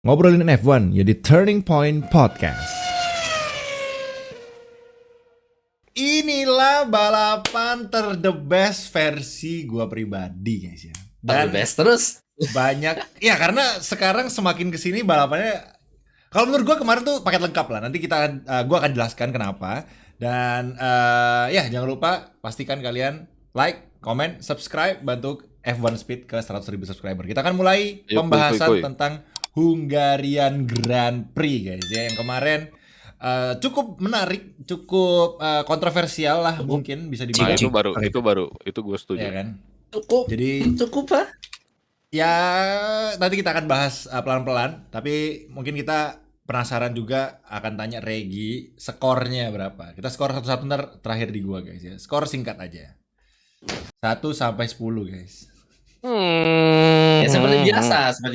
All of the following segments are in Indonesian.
Ngobrolin F1 ya di Turning Point Podcast. Inilah balapan the best versi gua pribadi guys ya. Dan the best terus. Banyak ya karena sekarang semakin kesini balapannya. Kalau menurut gua kemarin tuh paket lengkap lah. Nanti gua akan jelaskan kenapa. Dan ya jangan lupa pastikan kalian like, comment, subscribe, bantu F1 Speed ke 100.000 subscriber. Kita akan mulai pembahasan tentang Hungarian Grand Prix guys ya, yang kemarin cukup menarik, cukup kontroversial lah mungkin bisa dibilang. Itu gue setuju. Ya kan? Cukup Pak. Ya nanti kita akan bahas pelan-pelan, tapi mungkin kita penasaran juga akan tanya Regi skornya berapa. Kita skor satu-satu ntar terakhir di gua guys ya. Skor singkat aja. 1 sampai 10 guys. Ya seperti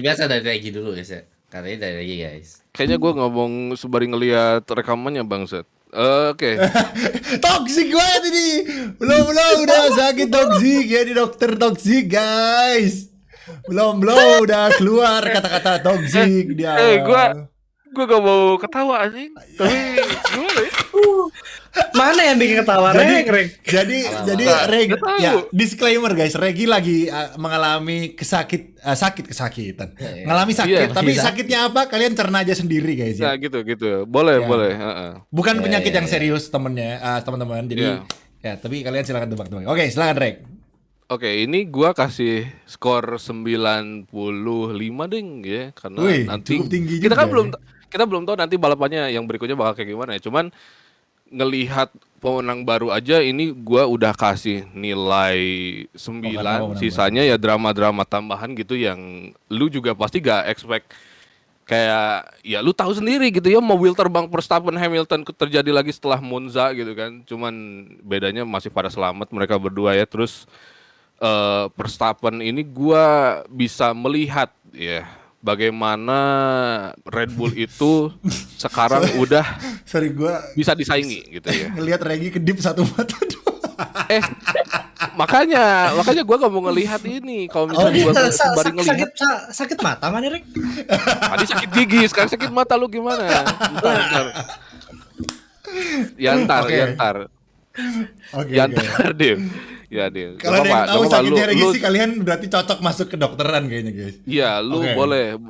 biasa dari Regi dulu guys ya. Katanya dari Regi guys. Kayaknya gue ngomong sembari ngeliat rekamannya Bangset. Oke. Toxic banget ini. Belum udah sakit toxic ya di dokter toxic guys. Belum udah keluar kata-kata toxic dia. Gue gak mau ketawa anjing. Tapi gimana ya? Mana yang bikin ketawa Reg? Jadi Reg ya disclaimer guys, Regi lagi mengalami kesakitan. Ngalami sakit, tapi sakitnya apa? Kalian cerna aja sendiri guys ya. Nah gitu. Boleh. Bukan penyakit yang serius teman-teman. Jadi ya, tapi kalian silakan tebak-tebak. Oke, silakan Reg. Oke, ini gua kasih skor 95 ding ya, karena nanti kita belum tahu nanti balapannya yang berikutnya bakal kayak gimana ya. Cuman ngelihat pemenang baru aja ini gua udah kasih nilai 9, sisanya ya drama-drama tambahan gitu yang lu juga pasti gak expect. Kayak ya lu tahu sendiri gitu ya, mobil terbang Verstappen Hamilton terjadi lagi setelah Monza gitu kan. Cuman bedanya masih pada selamat mereka berdua ya. Terus Verstappen ini gua bisa melihat ya bagaimana Red Bull itu sekarang udah bisa disaingi gitu ya. Ngelihat Regi kedip satu mata doang. Makanya gue gak mau ngelihat ini. Kalau misalnya gue sembari ngelihat sakit mata mana Rek? Tadi sakit gigi, sekarang sakit mata, lu gimana? Ntar. Ya ntar deh. Ya deh. Kalau ada yang tahu sakitnya Regi sih kalian berarti cocok masuk ke dokteran kayaknya guys. Iya, lu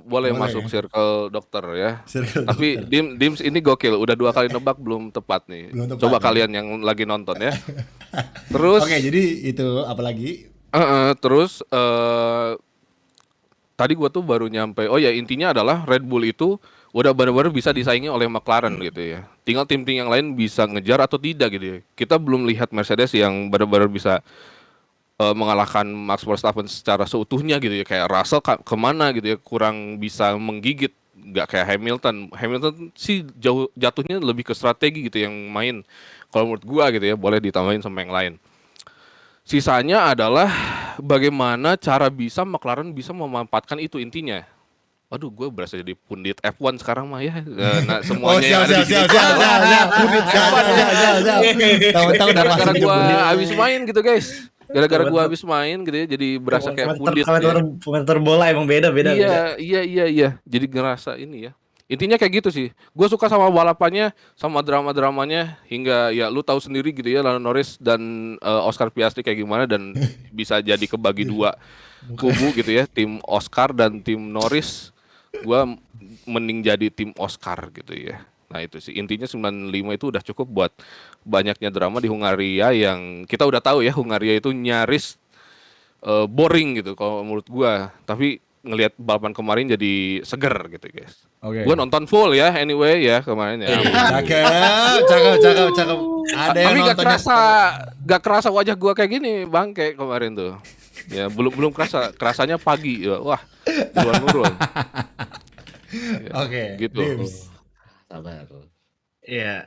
boleh masuk circle dokter ya. Tapi Dims ini gokil, udah 2 kali nebak belum tepat nih. Coba kalian yang lagi nonton ya. Terus Oke, jadi itu apa lagi? Terus tadi gua tuh baru nyampe. Oh ya, intinya adalah Red Bull itu udah benar-benar bisa disaingi oleh McLaren gitu ya. Tinggal tim-tim yang lain bisa ngejar atau tidak gitu ya. Kita belum lihat Mercedes yang benar-benar bisa mengalahkan Max Verstappen secara seutuhnya gitu ya. Kayak Russell kemana gitu ya, kurang bisa menggigit. Nggak kayak Hamilton. Hamilton sih jatuhnya lebih ke strategi gitu yang main. Kalau menurut gua gitu ya, boleh ditambahin sama yang lain. Sisanya adalah bagaimana cara bisa McLaren bisa memanfaatkan itu intinya. Waduh, gue berasa jadi pundit F1 sekarang mah ya. Nah, semuanya yang ada di sini. Tahu-tahu udah gara-gara gue habis main gitu guys. Gara-gara gue habis main gitu ya, jadi berasa kayak pundit. Komentar bola emang beda. Iya. Jadi ngerasa ini ya. Intinya kayak gitu sih. Gue suka sama balapannya, sama drama-dramanya, hingga ya lu tahu sendiri gitu ya, Lando Norris dan Oscar Piastri kayak gimana, dan bisa jadi kebagi 2 kubu gitu ya, tim Oscar dan tim Norris. Gua mending jadi tim Oscar gitu ya. Nah itu sih intinya 95 itu udah cukup buat banyaknya drama di Hungaria yang kita udah tahu ya, Hungaria itu nyaris boring gitu kalau menurut gua. Tapi ngelihat balapan kemarin jadi seger gitu guys. Gua nonton full ya anyway ya kemarin ya. Cakep. Ada yang tapi nontonnya gak kerasa wajah gua kayak gini bangke kemarin tuh. Ya belum kerasanya pagi ya. Wah, nurun. Oke, gitu. Sabar. Iya,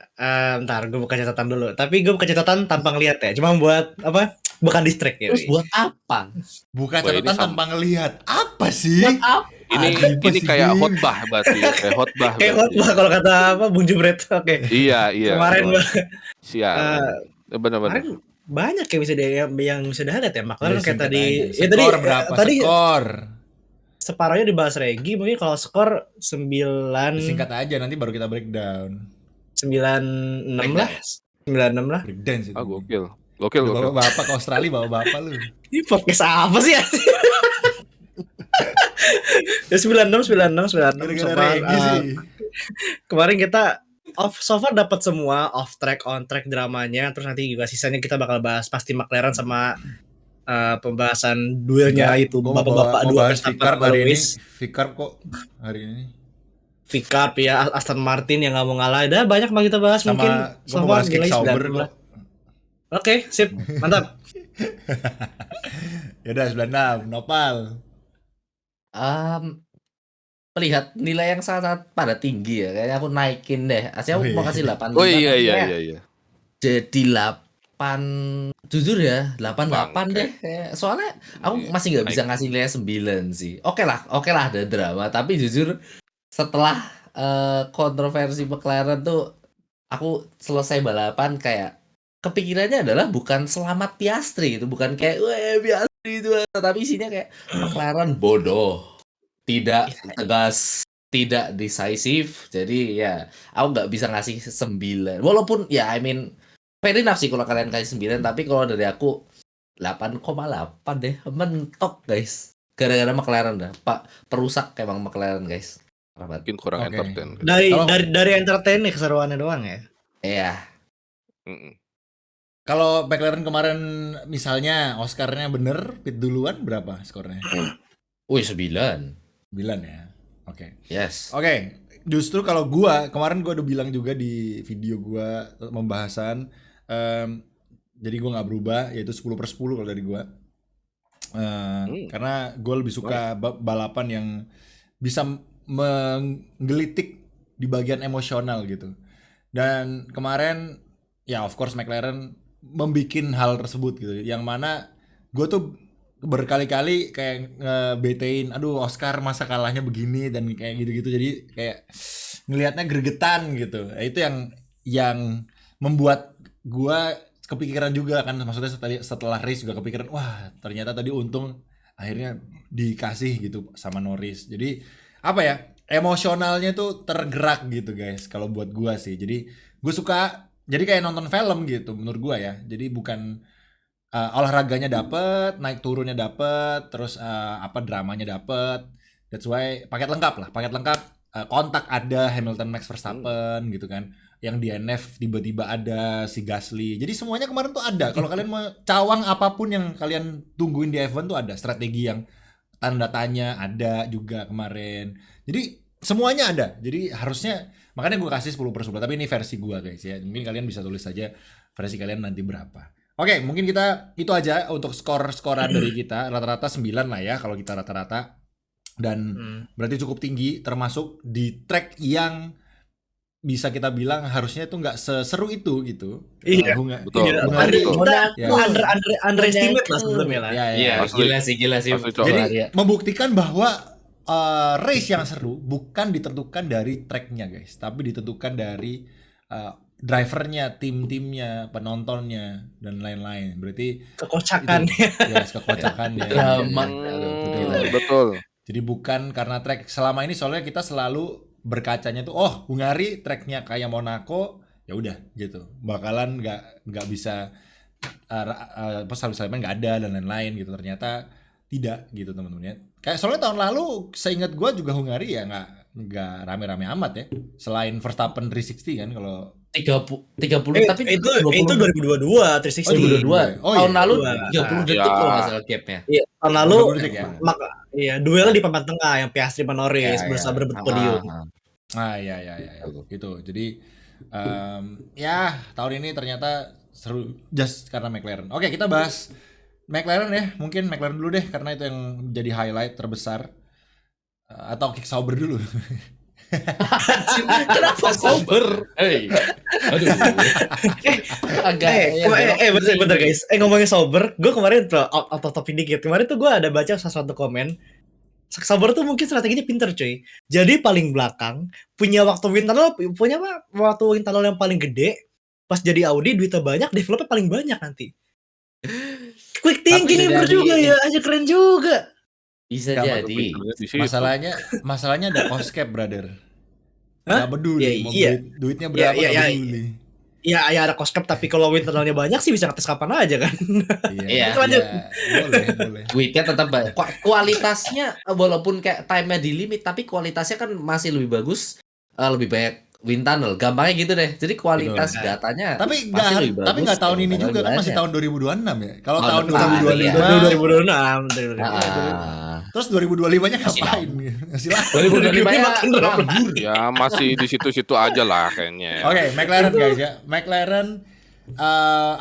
ntar gue buka catatan dulu. Tapi gue buka catatan tanpa ngelihat ya. Cuma buat apa? Bukan distract ya. Terus buat apa? Buka catatan tanpa ngelihat. Apa sih? Buat apa? Ini kayak khotbah berarti ya. Kayak khotbah kalau kata apa Bung Jumret. Oke. Iya. Kemarin siap. Benar-benar. Banyak yang bisa dilihat ya. McLaren kayak tadi. Skor berapa? Skor. separuhnya dibahas Regi, mungkin kalau skor 9 Singkat aja nanti baru kita breakdown. 96 lah. 96 lah. Breakdance itu. Gokil. Bapak ke Australia bawa bapak lu. Ini podcast apa sih ya? Ya 96. Gara-gara Regi sih. Kemarin kita so far dapat semua off track, on track dramanya, terus nanti juga sisanya kita bakal bahas pasti McLaren sama pembahasan duelnya itu bapak-bapak dua Verstappen hari ini. Vicar kok hari ini. Vicar ya, Aston Martin yang nggak mau ngalah. Ada banyak banget kita bahas sama mungkin. So far nilai 90 lah. Oke, sip, mantap. Yaudah 96, Nopal. Melihat nilai yang sangat pada tinggi ya, kayaknya aku naikin deh. Aslinya aku mau kasih 8. Oh iya. Jadi 8, jujur ya 88 deh. Soalnya aku masih nggak bisa ngasih nilai 9 sih. Oke lah ada drama. Tapi jujur setelah kontroversi McLaren tuh, aku selesai balapan kayak kepikirannya adalah bukan selamat Piastri itu, bukan kayak Piastri itu, tapi isinya kayak McLaren bodoh, tidak tegas, tidak decisive. Jadi ya aku nggak bisa ngasih 9. Walaupun ya fair enough sih kalau kalian kasih 9, tapi kalau dari aku 8,8 deh, mentok guys. Gara-gara McLaren dah, Pak, perusak emang McLaren guys. Mungkin kurang entertain. Dari entertain nih keseruannya doang ya. Iya. Kalau McLaren kemarin misalnya Oscar-nya bener, pit duluan berapa skornya? 9 ya. Oke. Yes. Oke. Justru kalau kemarin gua udah bilang juga di video gua pembahasan, jadi gua nggak berubah, yaitu 10/10 kalau dari gua. Karena gue lebih suka balapan yang bisa menggelitik di bagian emosional gitu. Dan kemarin ya of course McLaren membikin hal tersebut gitu, yang mana gue tuh berkali-kali kayak ngebetein, aduh Oscar masa kalahnya begini dan kayak gitu-gitu, jadi kayak ngelihatnya gregetan gitu. Itu yang membuat gue kepikiran juga kan, maksudnya setelah race juga kepikiran, wah ternyata tadi untung akhirnya dikasih gitu sama Norris. Jadi apa ya, emosionalnya tuh tergerak gitu guys kalau buat gue sih. Jadi gue suka, jadi kayak nonton film gitu menurut gue ya. Jadi bukan olahraganya dapet, naik turunnya dapet, terus dramanya dapet. That's why paket lengkap, kontak ada Hamilton, Max Verstappen gitu kan. Yang DNF tiba-tiba ada si Gasly. Jadi semuanya kemarin tuh ada. Kalau kalian mau cawang apapun yang kalian tungguin di F1 tuh ada. Strategi yang tanda tanya ada juga kemarin. Jadi semuanya ada. Jadi harusnya, makanya gue kasih 10/10. Tapi ini versi gue guys ya. Mungkin kalian bisa tulis saja versi kalian nanti berapa. Oke, mungkin kita itu aja untuk skor-skoran dari kita. Rata-rata 9 lah ya kalau kita rata-rata. Dan berarti cukup tinggi, termasuk di track yang bisa kita bilang harusnya tuh nggak seseru itu gitu. Iya, betul. Underestimate lah sebelumnya lah. Iya, gila sih. Jadi membuktikan bahwa race yang seru bukan ditentukan dari tracknya guys, tapi ditentukan dari drivernya, tim-timnya, penontonnya dan lain-lain. Berarti kekocakannya. Kekocakannya. Betul. Jadi bukan karena track. Selama ini soalnya kita selalu berkacanya tuh, Hungari tracknya kayak Monaco, ya udah gitu, bakalan nggak bisa salib-saliban nggak ada dan lain-lain gitu. Ternyata tidak gitu teman-teman ya. Kayak soalnya tahun lalu seingat gue juga Hungari ya nggak rame-rame amat ya, selain Verstappen 360 kan kalau 30 tapi itu 2022 360. 2022. Tahun lalu 30 detik kalau nggak salah gapnya. Iya, tahun lalu ya. Duelnya di papan tengah yang Piastri sama Norris berusaha berebut podium. Ya. Gitu. Jadi ya tahun ini ternyata seru just karena McLaren. Oke, kita bahas McLaren ya. Mungkin McLaren dulu deh karena itu yang jadi highlight terbesar. Atau kick Sauber dulu. Kenapa Sauber? Aduh. Bentar guys. Ngomongin Sauber, gue kemarin out of topic dikit. Kemarin tuh gue ada baca sesuatu komen. Sauber tuh mungkin strateginya pinter cuy. Jadi paling belakang, punya waktu wind tunnel yang paling gede. Pas jadi Audi duitnya banyak, developnya paling banyak nanti. Quick thinking juga ya, aja keren juga. Bisa Nggak, jadi. Di situ. masalahnya ada cost cap, brother. Hah? Nggak peduli, Ya mau iya. duitnya Ya berapa ya nggak ya. peduli. Ya ada cost cap, tapi kalau win totalnya banyak sih bisa ngetes kapan aja kan. Iya, Iya. Lanjut. boleh. Duitnya tetap kualitasnya walaupun kayak time-nya di limit tapi kualitasnya kan masih lebih bagus, lebih banyak wind tunnel. Gampangnya gitu deh. Jadi kualitas Betul. datanya Tapi pasti lebih bagus nggak tahun kalau ini wind tunnel juga lebih kan, masih banyak. tahun 2026 ya. Kalau Tahun tahun depan, iya. 2025, 2026. iya, Heeh. terus 2025-nya Masih ngapain? Ngasih lah. 2025 ya Makan berapa? nganggur. Ya masih di situ-situ aja lah kayaknya. Oke, McLaren guys ya. McLaren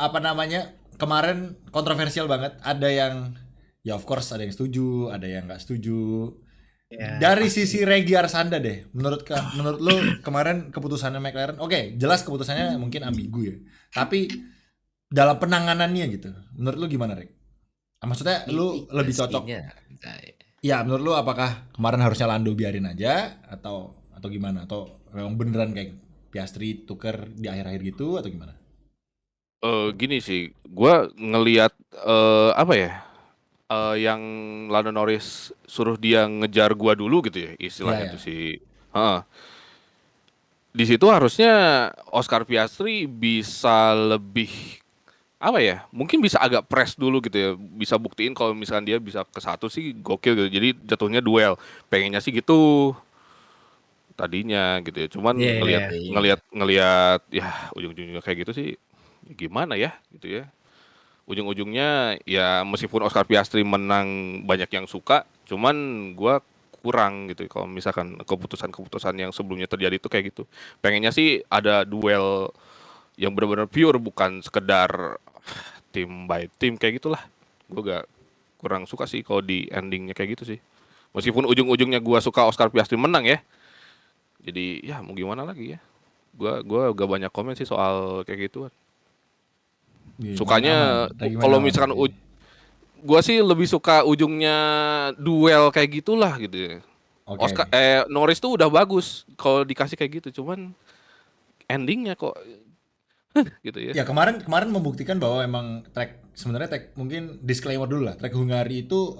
apa namanya? Kemarin kontroversial banget. Ada yang ya of course ada yang setuju, ada yang nggak setuju. Ya, Dari sisi Regi Arsanda deh, menurut lu kemarin keputusannya McLaren, oke, jelas keputusannya mungkin ambigu ya. Tapi dalam penanganannya gitu, menurut lu gimana, Reg? Maksudnya lu lebih cocok? Ya, menurut lu apakah kemarin harusnya Lando biarin aja atau gimana? Atau memang beneran kayak Piastri tuker di akhir-akhir gitu atau gimana? Gini sih, gua ngelihat apa ya? Yang Lando Norris suruh dia ngejar gua dulu gitu ya istilahnya Iya, tuh iya. si heeh. Di situ harusnya Oscar Piastri bisa lebih apa ya? Mungkin bisa agak press dulu gitu ya. Bisa buktiin kalau misalkan dia bisa ke satu sih gokil gitu. Jadi jatuhnya duel. Pengennya sih gitu tadinya gitu ya. Cuman Iya, ngelihat iya. ngelihat ngelihat ya ujung-ujungnya kayak gitu sih gimana ya gitu ya. Ujung-ujungnya ya meskipun Oscar Piastri menang banyak yang suka, cuman gua kurang gitu kalau misalkan keputusan-keputusan yang sebelumnya terjadi itu kayak gitu. Pengennya sih ada duel yang benar-benar pure bukan sekedar tim by tim kayak gitulah. Gua gak kurang suka sih kalau di endingnya kayak gitu sih. Meskipun ujung-ujungnya gua suka Oscar Piastri menang ya. Jadi ya mau gimana lagi ya. Gua gak banyak komen sih soal kayak gitu. Main aman, Sukanya lagi main kalau aman misalkan berarti. gua sih lebih suka ujungnya duel kayak gitulah gitu ya. Oke. Norris tuh udah bagus kalau dikasih kayak gitu, cuman endingnya kok gitu ya. Ya kemarin membuktikan bahwa emang sebenarnya track mungkin disclaimer dulu lah, track Hungari itu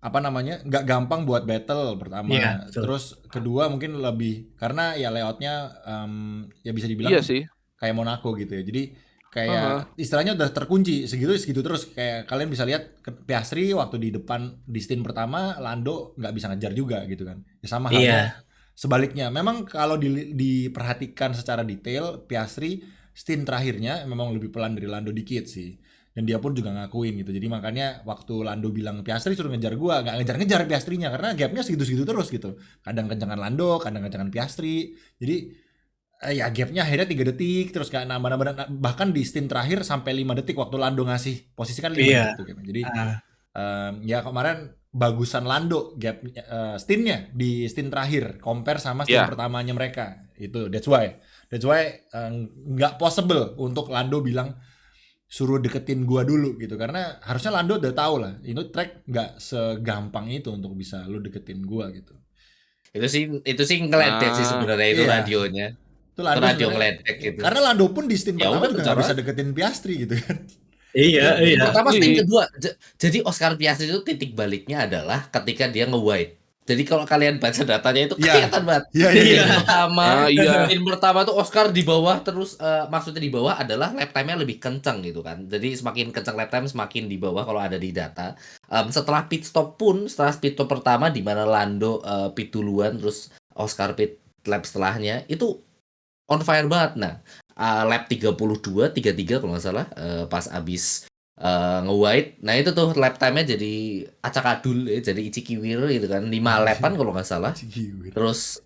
apa namanya, nggak gampang buat battle Iya, pertama, betul. terus kedua mungkin lebih karena ya layoutnya ya bisa Iya dibilang sih. kayak Monaco gitu ya, jadi Heeh. kayak istilahnya udah terkunci segitu segitu terus, kayak kalian bisa lihat Piastri waktu di depan di stint pertama Lando nggak bisa ngejar juga gitu kan, ya sama halnya Iya. sebaliknya. Memang kalau diperhatikan secara detail, Piastri stint terakhirnya memang lebih pelan dari Lando dikit sih. Dan dia pun juga ngakuin gitu. Jadi makanya waktu Lando bilang Piastri suruh ngejar gua, nggak ngejar-ngejar Piastrinya karena gapnya segitu-segitu terus gitu. Kadang kencangan Lando, kadang kencangan Piastri. Jadi ya gapnya akhirnya 3 detik terus kayak nambah-nambah, bahkan di stint terakhir sampai 5 detik waktu Lando ngasih posisi kan 5 detik Iya. tuh gapnya. Jadi Ah, ya kemarin bagusan Lando gap stintnya di stint terakhir compare sama stint Iya. pertamanya mereka itu, that's why nggak possible untuk Lando bilang suruh deketin gua dulu gitu, karena harusnya Lando udah tahu lah ini track nggak segampang itu untuk bisa lu deketin gua gitu. Itu sih ngeledek sih Nah, sebenarnya itu Iya, radionya. itu Itu Lando radio sebenarnya, ngeledek gitu. karena Lando pun di stint Ya pertama udah juga kejar nggak bisa aja. deketin Piastri gitu kan. iya, Iya, iya. Pertama stint Iya. kedua. Jadi Oscar Piastri itu titik baliknya adalah ketika dia nge-wide. Jadi kalau kalian baca datanya itu iya, kelihatan banget. iya, Iya. Iya. Stint pertama tuh Oscar di bawah terus maksudnya di bawah adalah lap time-nya lebih kencang gitu kan. Jadi semakin kencang lap time semakin di bawah kalau ada di data. Setelah pit stop pun, setelah pit stop pertama di mana Lando pit duluan terus Oscar pit lap setelahnya itu on fire banget. Nah, lap 32, 33 kalau nggak salah pas abis nge-wide. Nah, itu tuh lap time-nya jadi acak-adul ya, jadi icikiwir gitu kan. 5 lapan kalau nggak salah. Cikiwir. Terus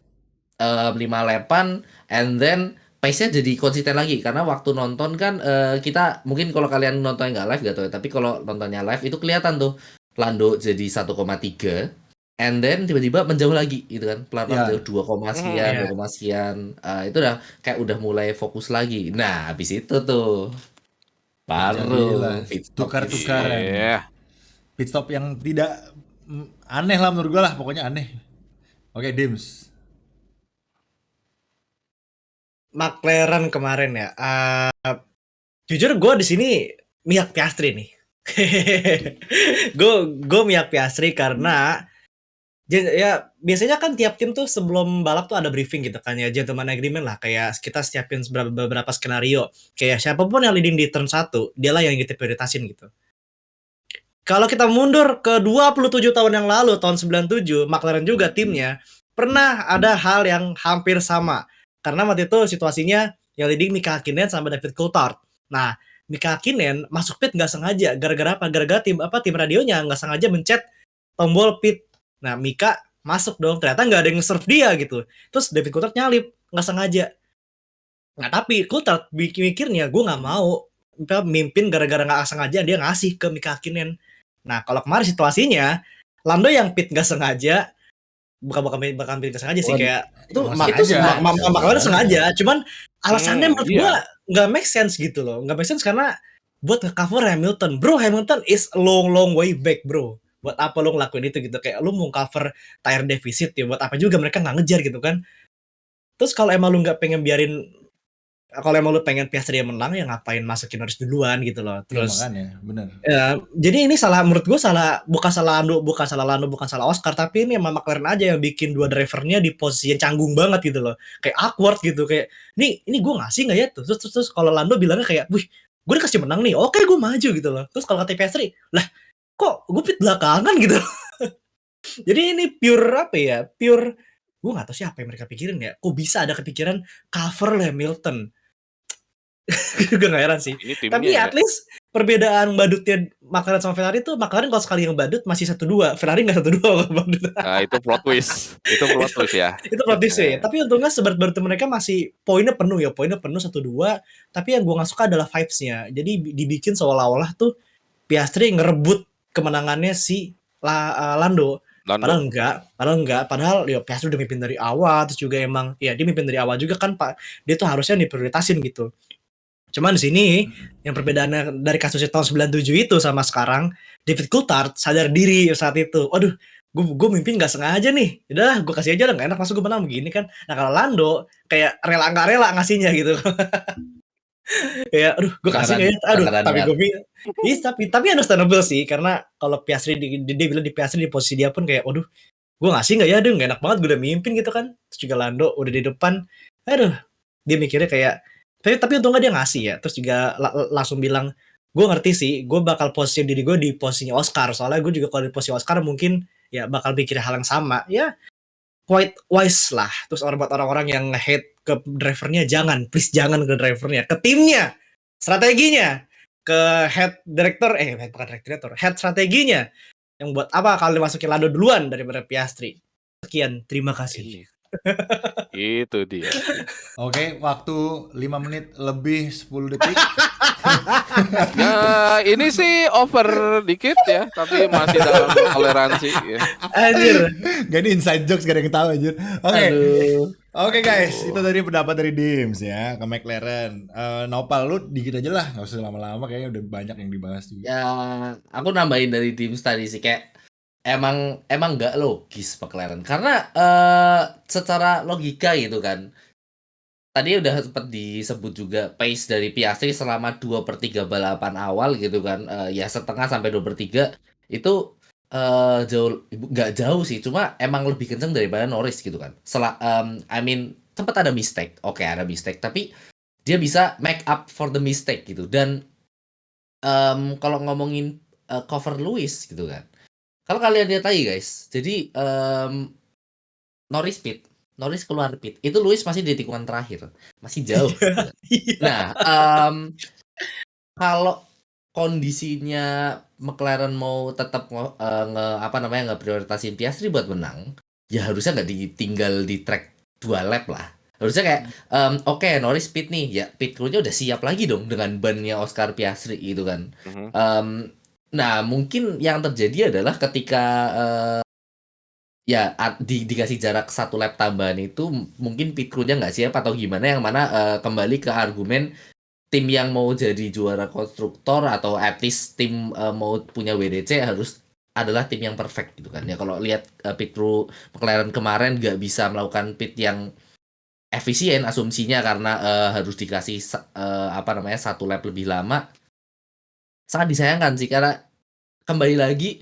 5 lapan and then pace-nya jadi konsisten lagi karena waktu nonton kan kita mungkin kalau kalian nontonnya nggak live gak tau ya, tapi kalau nontonnya live itu kelihatan tuh Lando jadi 1,3 and then tiba-tiba menjauh lagi gitu kan, pelan-pelan Ya, menjauh 2, sekian Iya. 2, sekian. Itu udah kayak udah mulai fokus lagi. Nah, habis itu tuh terjadilah baru pit stop itu. tukar-tukaran. Iya. Pit stop yang tidak aneh lah menurut gue lah, pokoknya aneh. Oke, Dims. McLaren kemarin ya. Jujur gue di sini pihak Piastri nih. Gue miak Piastri karena ya biasanya kan tiap tim tuh sebelum balap tuh ada briefing gitu kan ya, gentleman agreement lah, kayak kita siapin beberapa skenario kayak siapapun yang leading di turn 1 dialah yang kita prioritasin gitu. Kalau kita mundur ke 27 tahun yang lalu, tahun 97, McLaren juga timnya pernah ada hal yang hampir sama. Karena waktu itu situasinya yang leading Mika Hakkinen sama David Coulthard. Nah, Mika Hakkinen masuk pit nggak sengaja. Gara-gara apa? Gara-gara tim radionya nggak sengaja mencet tombol pit. Nah, Mika masuk dong. Ternyata nggak ada yang serve dia gitu. Terus David Coulthard nyalip nggak sengaja. Nah, tapi Coulthard mikirnya gue nggak mau mimpin gara-gara nggak sengaja dia ngasih ke Mika Hakkinen. Nah, kalau kemarin situasinya Lando yang pit nggak sengaja, bukan pit nggak sengaja sih, kayak itu makanya sengaja. Cuman alasannya menurut gua nggak make sense gitu loh, nggak make sense karena buat nge-cover Hamilton, bro. Hamilton is a long way back, bro. Buat apa lo ngelakuin itu gitu? Kayak lu mau cover tire deficit ya, buat apa juga mereka nggak ngejar gitu kan? Terus kalau emang lu nggak pengen kalau emang lu pengen Piastri yang menang ya ngapain masukin Norris duluan gitu loh. Terus ya, makanya bener. Ya, jadi ini menurut gue bukan salah Lando, bukan salah Oscar, tapi ini emang McLaren aja yang bikin dua drivernya di posisi yang canggung banget gitu loh. Kayak awkward gitu, kayak ini gue ngasih nggak ya tuh. Terus kalau Lando bilangnya kayak, "Wih, gue dikasih menang nih. Oke, gue maju gitu loh." Terus kalau kata Piastri, "Lah, kok gue pit belakangan gitu." Jadi ini pure apa ya? Pure gue nggak tahu siapa yang mereka pikirin ya. Kok bisa ada kepikiran cover Hamilton? Juga gak heran sih. Tapi at least perbedaan badutnya McLaren sama Ferrari tuh, McLaren kalau sekali yang badut masih 1-2, Ferrari nggak 1-2 kalau badut. Nah, itu plot twist. Itu plot twist ya. Itu plot twist ya. Tapi untungnya sebat-badut mereka masih poinnya penuh 1-2. Tapi yang gue nggak suka adalah vibes-nya. Jadi dibikin seolah-olah tuh Piastri ngerebut kemenangannya si Lando. Padahal enggak. Padahal ya Piastri udah mimpin dari awal, terus juga emang ya dia mimpin dari awal juga kan Pak. Dia tuh harusnya diprioritasin gitu. Cuman di sini yang perbedaannya dari kasusnya tahun 97 itu sama sekarang, David Coulthard sadar diri saat itu. Waduh, gue mimpin nggak sengaja nih. Udah, gue kasih aja lah, nggak enak masuk gue menang begini kan. Nah kalau Lando kayak rela nggak rela ngasihnya gitu. Ya, aduh, gue kasih nggak ya? Aduh, tapi gue tapi understandable sih, karena kalau Piastri dia bilang di Piastri di posisi dia pun kayak, waduh, gue ngasih nggak ya? Aduh, nggak enak banget gue udah mimpin gitu kan. Terus juga Lando udah di depan, aduh, dia mikirnya kayak tapi untungnya dia ngasih ya. Terus juga langsung bilang, gue ngerti sih, gue bakal posisi diri gue di posisinya Oscar. Soalnya gue juga kalau di posisi Oscar mungkin ya bakal pikir hal yang sama. Ya quite wise lah. Terus buat orang-orang yang hate ke drivernya, please jangan ke drivernya, ke timnya, strateginya, ke head director, bukan director, head strateginya. Yang buat apa kalau dimasukin Lando duluan daripada Piastri. Sekian, terima kasih. Itu dia. Oke, waktu 5 menit lebih 10 detik. Nah, ini sih over dikit ya, tapi masih dalam toleransi ya. Anjir. Gak, ini inside jokes, gak ada yang tahu anjir. Oke guys, itu tadi pendapat dari Dims ya ke McLaren. Nopal, lu dikit aja lah, gak usah lama-lama, kayaknya udah banyak yang dibahas juga. Ya, aku nambahin dari Dims tadi sih, kayak emang nggak logis McLaren karena secara logika gitu kan. Tadi udah sempat disebut juga pace dari Piastri selama 2/3 balapan awal gitu kan, ya setengah sampai 2/3 itu jauh, nggak jauh sih, cuma emang lebih kenceng daripada Norris gitu kan. Sempat ada mistake, ada mistake, tapi dia bisa make up for the mistake gitu. Dan kalau ngomongin cover Lewis gitu kan, kalau kalian lihat lagi guys, jadi Norris keluar pit, itu Lewis masih di tikungan terakhir, masih jauh. Nah, kalau kondisinya McLaren mau tetap ngeprioritasin Piastri buat menang, ya harusnya nggak ditinggal di track 2 lap lah. Harusnya kayak Norris pit nih, ya pit crew-nya udah siap lagi dong dengan ban-nya Oscar Piastri gitu kan. Nah, mungkin yang terjadi adalah ketika dikasih jarak 1 lap tambahan itu, mungkin pit crew-nya nggak siap atau gimana, yang mana kembali ke argumen tim yang mau jadi juara konstruktor atau at least tim mau punya WDC adalah tim yang perfect gitu kan. Ya kalau lihat pit crew McLaren kemarin nggak bisa melakukan pit yang efisien asumsinya karena harus dikasih 1 lap lebih lama. sangat disayangkan sih karena kembali lagi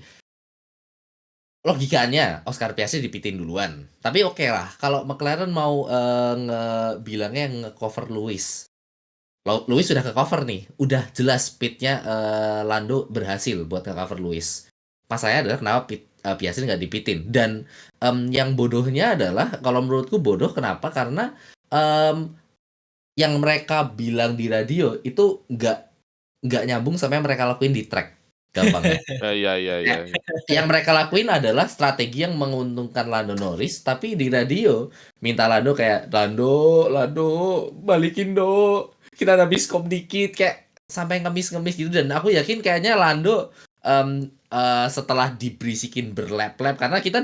logikanya Oscar Piastri dipitin duluan. Tapi oke lah kalau McLaren mau bilangnya nge-cover Lewis. Lewis sudah ke cover nih, udah jelas pitnya Lando berhasil buat nge-cover Lewis. Masalahnya adalah kenapa Piastri nggak dipitin. Dan yang bodohnya adalah kalau menurutku bodoh kenapa? Karena yang mereka bilang di radio itu nggak nyambung sama yang mereka lakuin di track. Gampangnya. Iya. Yang mereka lakuin adalah strategi yang menguntungkan Lando Norris, tapi di radio minta Lando kayak Lando balikin do, kita ada miskom dikit kayak sampai ngemis gitu. Dan aku yakin kayaknya Lando setelah diberisikin berlap-lap karena kita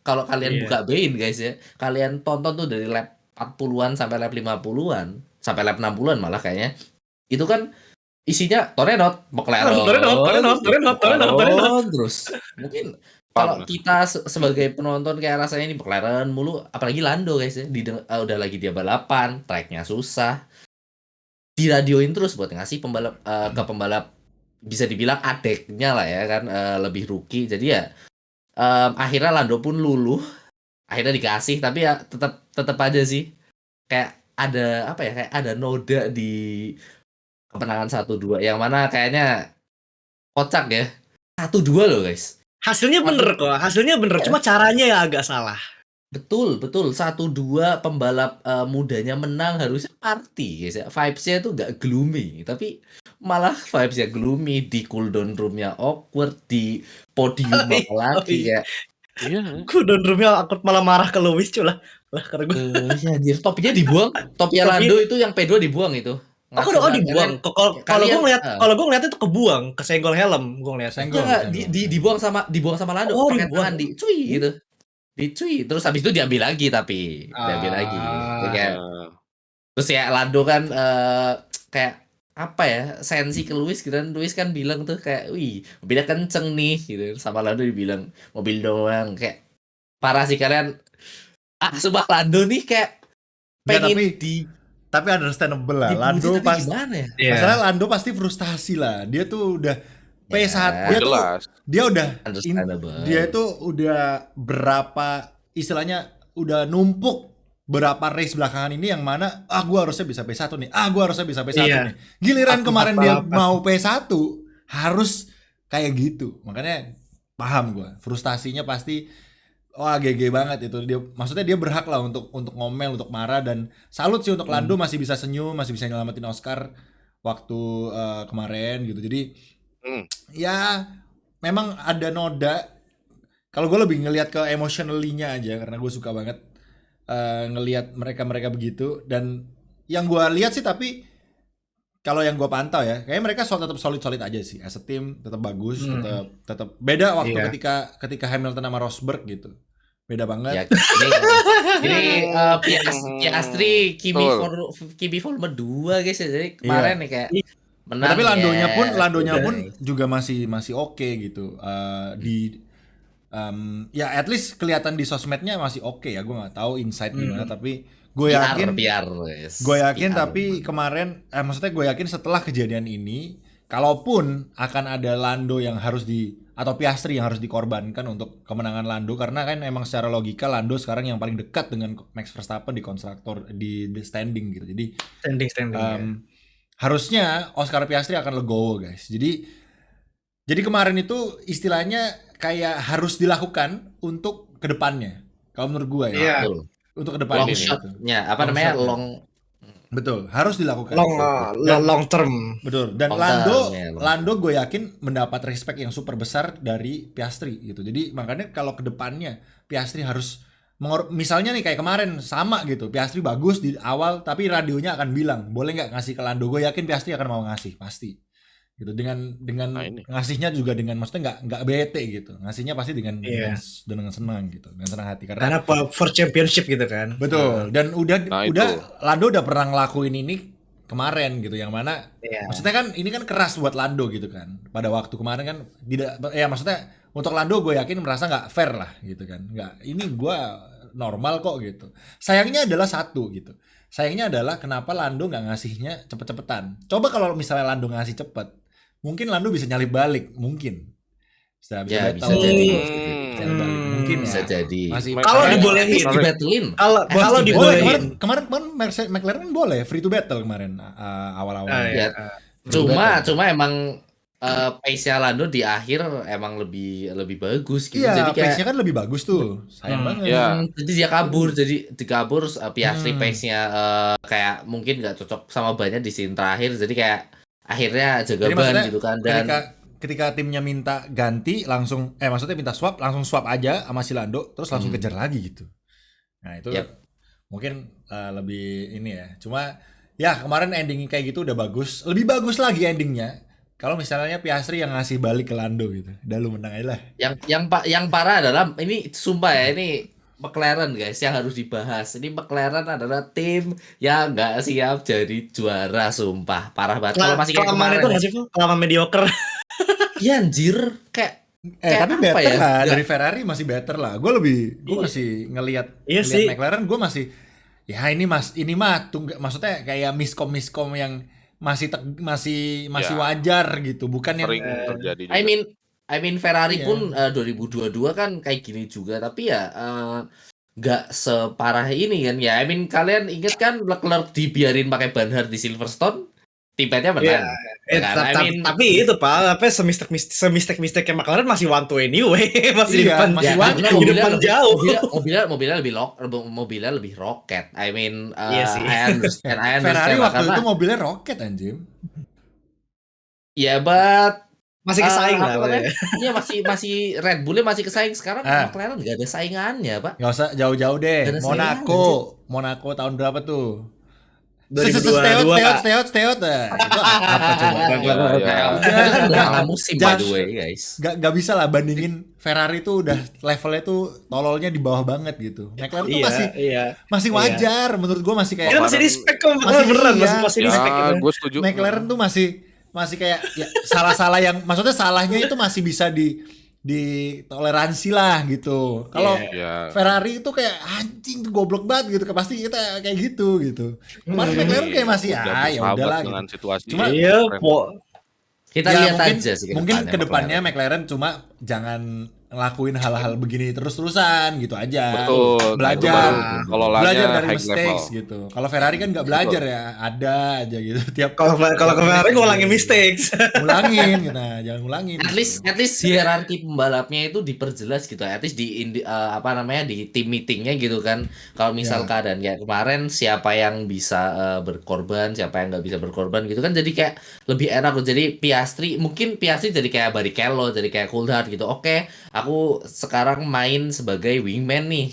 kalau kalian buka Bein guys ya, kalian tonton tuh dari lap 40-an sampai lap 50-an sampai lap 60-an malah kayaknya itu kan isinya Torenot, McLaren, terus mungkin kalau kita sebagai penonton kayak rasanya ini McLaren mulu, apalagi Lando guys ya, udah lagi dia balapan, tracknya susah, diradioin terus buat ngasih pembalap ke pembalap bisa dibilang adeknya lah ya kan, lebih rookie, jadi ya akhirnya Lando pun luluh, akhirnya dikasih, tapi ya tetap aja sih kayak ada apa ya, kayak ada noda di kemenangan 1-2 yang mana kayaknya kocak ya. 1-2 loh guys. Hasilnya bener kok, cuma caranya ya agak salah. Betul 1-2 pembalap mudanya menang harusnya party guys ya. Vibes-nya tuh gak gloomy, tapi malah vibes-nya gloomy, di cooldown room-nya awkward, di podium apalagi ya. Iya. Cooldown room-nya aku malah marah ke Lewis lah karena gue. Ya anjir, topinya dibuang. Topinya Lando itu yang P2 dibuang itu. Aku udah dibuang. Kalau gue ngeliat itu kebuang, kesenggol helm, gue ngeliat. Dibuang sama Lando pakai tangan dicuy gitu. Dicuy, terus habis itu diambil lagi tapi diambil lagi. Kayak terus ya Lando kan kayak apa ya, sensi ke Lewis gitu kan. Lewis kan bilang tuh kayak, "Wih, mobilnya kenceng nih." gitu. Sama Lando dibilang mobil doang. Kayak parah sih kalian. Sumpah Lando nih kayak pengen tapi understandable lah. Lando pasti gimana ya? Masalah Lando pasti frustasi lah. Dia tuh udah P1, dia tuh udah berapa istilahnya udah numpuk berapa race belakangan ini yang mana gua harusnya bisa P1 nih. Gua harusnya bisa P1 nih. Giliran kemarin dia mau P1 harus kayak gitu. Makanya paham gua. Frustasinya pasti GG banget itu. Maksudnya dia berhak lah untuk ngomel, untuk marah, dan salut sih untuk Lando masih bisa senyum, masih bisa nyelamatin Oscar waktu kemarin gitu. Jadi ya memang ada noda. Kalau gue lebih ngelihat ke emotionally-nya aja karena gue suka banget ngelihat mereka begitu. Dan yang gue lihat sih, tapi kalau yang gue pantau ya, kayaknya mereka tetap solid aja sih. As a team tetap bagus, tetap beda waktu ketika Hamilton sama Rosberg gitu. Beda banget. Ya, ini Piastri Kimi Volume 2 guys. Jadi kemarin nih kayak menang. Tapi Landonya pun juga masih oke gitu. Ya at least kelihatan di sosmednya masih oke ya. Gue nggak tahu inside gimana, tapi gue yakin tapi kemarin maksudnya gue yakin setelah kejadian ini, kalaupun akan ada Lando yang harus atau Piastri yang harus dikorbankan untuk kemenangan Lando, karena kan emang secara logika Lando sekarang yang paling dekat dengan Max Verstappen di konstruktor di standing gitu. Jadi standing harusnya Oscar Piastri akan legowo guys. Jadi kemarin itu istilahnya kayak harus dilakukan untuk kedepannya. Kalau menurut gue ya. Untuk kedepannya. Long shot-nya apa namanya long. Betul, harus dilakukan. Long term. Betul. Dan Lando gue yakin mendapat respect yang super besar dari Piastri gitu. Jadi makanya kalau kedepannya Piastri harus misalnya nih kayak kemarin sama gitu. Piastri bagus di awal tapi radionya akan bilang, "Boleh nggak ngasih ke Lando?" Gue yakin Piastri akan mau ngasih, pasti. Gitu dengan ngasihnya juga dengan maksudnya nggak bete gitu. Ngasihnya pasti dengan senang gitu, dengan senang hati karena for championship gitu kan. Betul. Dan Lando udah pernah ngelakuin ini kemarin gitu, yang mana maksudnya kan ini kan keras buat Lando gitu kan. Pada waktu kemarin kan maksudnya untuk Lando gue yakin merasa nggak fair lah gitu kan. Nggak, ini gue normal kok gitu. Sayangnya adalah kenapa Lando nggak ngasihnya cepet-cepetan. Coba kalau misalnya Lando ngasih cepet, mungkin Lando bisa nyalip balik, mungkin. Bisa Ya, battle. bisa jadi. Nyalip balik. Mungkin Bisa ya. jadi. Masih Kalau karena- dibolehin. Dibatalin. Kalau boleh, dibolehin. kemarin McLaren kan boleh free to battle kemarin awal-awal. Iya. Cuma emang pace-nya Lando di akhir emang lebih bagus gitu. Iya, Jadi kayak pace-nya kan lebih bagus tuh. Sayang banget. Iya. jadi dia kabur, Piastri pace-nya kayak mungkin nggak cocok sama bannya di scene terakhir. Jadi kayak akhirnya jaga Jadi ban maksudnya gitu kan, dan ketika timnya minta ganti langsung maksudnya minta swap langsung swap aja sama si Lando terus langsung kejar lagi gitu. Nah, itu Yap. mungkin lebih ini ya. Cuma ya kemarin ending kayak gitu udah bagus. Lebih bagus lagi endingnya kalau misalnya Piastri yang ngasih balik ke Lando gitu. Udah lu menang aja lah. yang parah adalah ini sumpah ya, ini McLaren guys yang harus dibahas. Ini McLaren adalah tim yang nggak siap jadi juara, sumpah parah banget. Kalau masih kayak kelamaan kemarin itu nggak sih, kelamaan mediocre. ya anjir, kayak Tapi apa better ya? lah Nggak- dari Ferrari masih better lah. Gue masih ngelihat Iya sih. McLaren gue masih ya ini mah maksudnya kayak miskom yang masih Ya. wajar gitu, bukan yang Sering terjadi juga. I mean Ferrari Iya. pun 2022 kan kayak gini juga, tapi ya nggak separah ini kan ya. I mean kalian inget kan Leclerc dibiarin pakai ban hard di Silverstone, timpetnya menang. Ya kan? I mean, Tapi itu Pak, apa semistek yang McLaren masih one to anyway, masih Iya, di depan, masih ya, one karena to. di depan jauh. mobilnya lebih roket. I mean, Iya sih. I understand Ferrari lah, waktu karena itu mobilnya roket anjir. ya but Masih kesaing apa lah. namanya? Iya masih Red Bullnya masih kesaing. Sekarang McLaren nggak ada saingannya, Pak. Gak usah jauh-jauh deh. Gak ada Monaco tahun berapa tuh? 2022, Kak. Steot. Itu apa coba? Udah musim by the way, guys. Gak bisa lah bandingin Ferrari tuh udah levelnya tuh tololnya di bawah banget gitu. McLaren tuh masih wajar menurut gua, masih kayak Kita masih respect kok, Masih beneran iya. masih respect Ya, gitu. gue setuju. McLaren tuh masih kayak ya, salah-salah yang maksudnya salahnya itu masih bisa di toleransi lah gitu. Kalau Iya. Ferrari itu kayak anjing tuh goblok banget gitu. Pasti kita kayak gitu. Kemarin McLaren kayak masih Udah ya bersahabat udahlah dengan gitu. situasi. Cuma- Iya, Kita Ya, lihat aja sih mungkin ke kedepannya McLaren cuma jangan ngelakuin hal-hal begini terus-terusan gitu aja. Betul. Belajar. Kelolanya Belajar dari high mistakes level. gitu. Kalau Ferrari kan nggak belajar ya, ada aja gitu tiap kalau ke Ferrari ngulangin mistakes. ngulangin gitu. Nah, jangan ngulangin. at least hierarki pembalapnya itu diperjelas gitu. At least di tim meetingnya gitu kan. Kalau misal keadaan kayak kemarin siapa yang bisa berkorban, siapa yang nggak bisa berkorban gitu kan, jadi kayak lebih enak loh. Jadi Piastri jadi kayak Barrichello, jadi kayak Coulthard gitu. Oke, aku sekarang main sebagai wingman nih.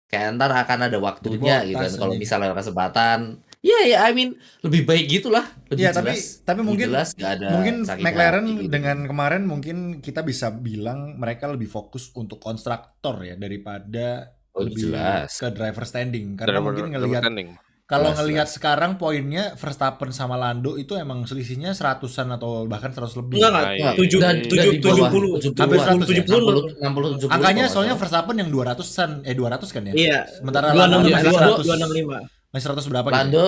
Kayak ntar akan ada waktunya Jadi gitu kan. botas Kalau anjing. misalnya ada kesempatan. I mean lebih baik gitulah, lebih Iya, jelas. tapi lebih mungkin jelas, nggak ada sakit McLaren hati gitu. dengan kemarin mungkin kita bisa bilang mereka lebih fokus untuk konstruktor ya daripada lebih jelas. ke driver standing, karena mungkin Driver ngelihat standing. kalau Jelas, ngelihat sekarang poinnya Verstappen sama Lando itu emang selisihnya 100-an atau bahkan 100 lebih. Enggak, Nah, tujuh udah tujuh di bawah 70 Hampir 100 ya? 70. 60 70. Angkanya kalau soalnya nggak Verstappen yang 200-an 200 kan ya? Iya. Sementara Lando masih 100. 265. Masih 100 berapa salah. gitu? Lando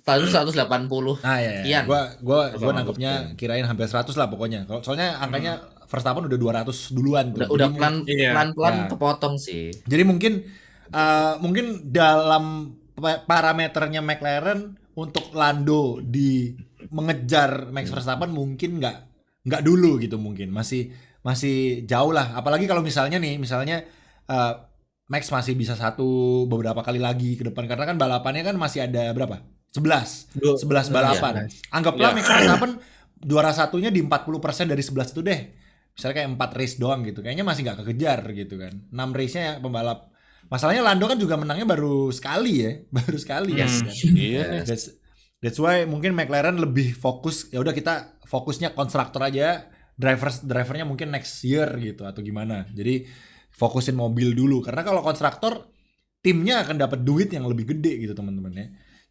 180. Nah, ya. Sekian. Gua Sama nangkepnya kirain hampir 100 lah pokoknya. Soalnya angkanya Verstappen udah 200 duluan tuh. Udah Jadi pelan-pelan Ya. kepotong sih. Jadi mungkin dalam parameternya McLaren untuk Lando di mengejar Max Verstappen mungkin nggak dulu gitu, mungkin masih jauh lah. Apalagi kalau misalnya Max masih bisa beberapa kali lagi ke depan, karena kan balapannya kan masih ada berapa? 11 balapan. Anggaplah Iya. Max Verstappen juara satunya di 40% dari 11 itu deh. Misalnya kayak 4 race doang gitu. Kayaknya masih nggak kekejar gitu kan. 6 race-nya pembalap. Masalahnya Lando kan juga menangnya baru sekali ya. Baru sekali Yes. kan. Iya. That's why mungkin McLaren lebih fokus, ya udah kita fokusnya konstruktor aja. Drivernya mungkin next year gitu atau gimana. Jadi fokusin mobil dulu, karena kalau konstruktor timnya akan dapat duit yang lebih gede gitu teman-teman ya.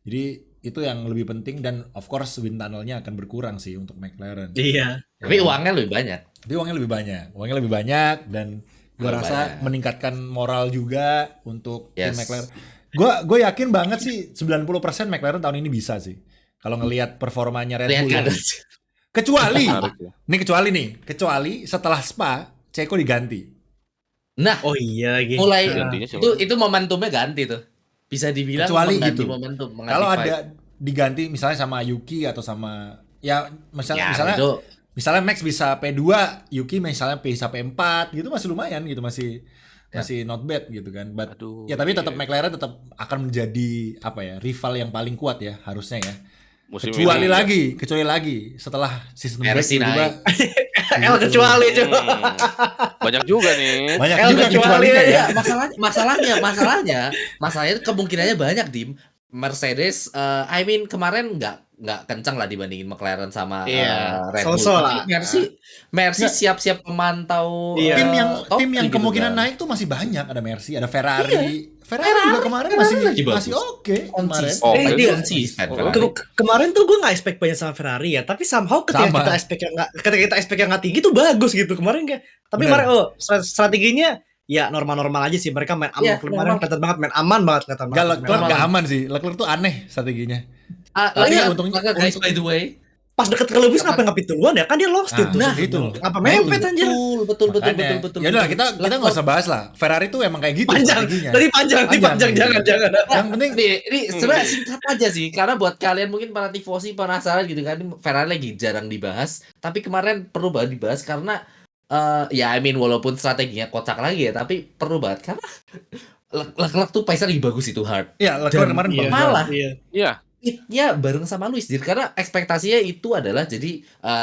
Jadi itu yang lebih penting, dan of course wind tunnel-nya akan berkurang sih untuk McLaren. Iya. Tapi uangnya lebih banyak. Tapi uangnya lebih banyak dan gua Lebih rasa banyak. meningkatkan moral juga untuk tim Yes. McLaren. Gue yakin banget sih 90% McLaren tahun ini bisa sih. Kalau ngelihat performanya Red Lihat Bull. kan. Kecuali, Menarik ya. kecuali setelah Spa, Ceko diganti. Nah, Oh iya gitu. mulai Gantinya siapa? itu momentumnya ganti tuh. Bisa dibilang Kecuali mengganti gitu. momentum, mengganti Kalau vibe. ada diganti misalnya sama Yuki atau sama ya Ya, misalnya itu misalnya Max bisa P2, Yuki misalnya bisa P4 gitu masih lumayan gitu, masih not bad gitu kan. But Aduh, ya tapi tetap iya. McLaren tetap akan menjadi apa ya, rival yang paling kuat ya harusnya ya. Musim Kecuali ini, lagi setelah season break Mercy tiba-tiba El kecuali ya. coba. Banyak juga nih. banyak El juga kecuali kecualinya ya. Ya, masalahnya itu kemungkinannya banyak, Dim. Mercedes, I mean kemarin nggak kencang lah dibandingin McLaren sama Iya, Red Bull. so-so Tapi lah. Mercy Nggak. siap-siap memantau Iya. top Tim yang gitu kemungkinan kan. naik tuh masih banyak, ada Mercy, ada Ferrari. Ferrari juga kemarin Ferrari masih lagi bagus. oke kemarin. Konsisten. Oh, iya. Konsisten. Oh, Ferrari. Kemarin tuh gue nggak expect banyak sama Ferrari ya, tapi somehow ketika Sama. kita expect yang nggak tinggi tuh bagus gitu kemarin kayak. Tapi Bener. kemarin strateginya ya normal-normal aja sih, mereka main aman Iya, kemarin normal. kelihatan banget main aman banget kelihatan Gak, banget. Leclerc gak aman sih. Leclerc tuh aneh strateginya. Tapi Tapi guys, by the way, Pas deket ke Lewis ngapa nggak duluan ya? Kan dia lost itu. Nah, itu loh. Apa mepet anjir? betul. Makanya, ya udah kita nggak usah bahas lah. Ferrari tuh emang kayak gitu Panjang. strateginya. Tadi panjang jangan. Yang penting Ini sebenarnya singkat aja sih, karena buat kalian mungkin para tifosi penasaran gitu kan, Ferrari lagi jarang dibahas, tapi kemarin perlu banget dibahas karena ya I mean walaupun strateginya kocak lagi ya, tapi perlu banget karena Leclerc tuh pace lagi bagus itu hard. ya Leclerc Dan- kemarin iya. bagus. Malah. Iya. Iya. Pitnya bareng sama Lewis, karena ekspektasinya itu adalah jadi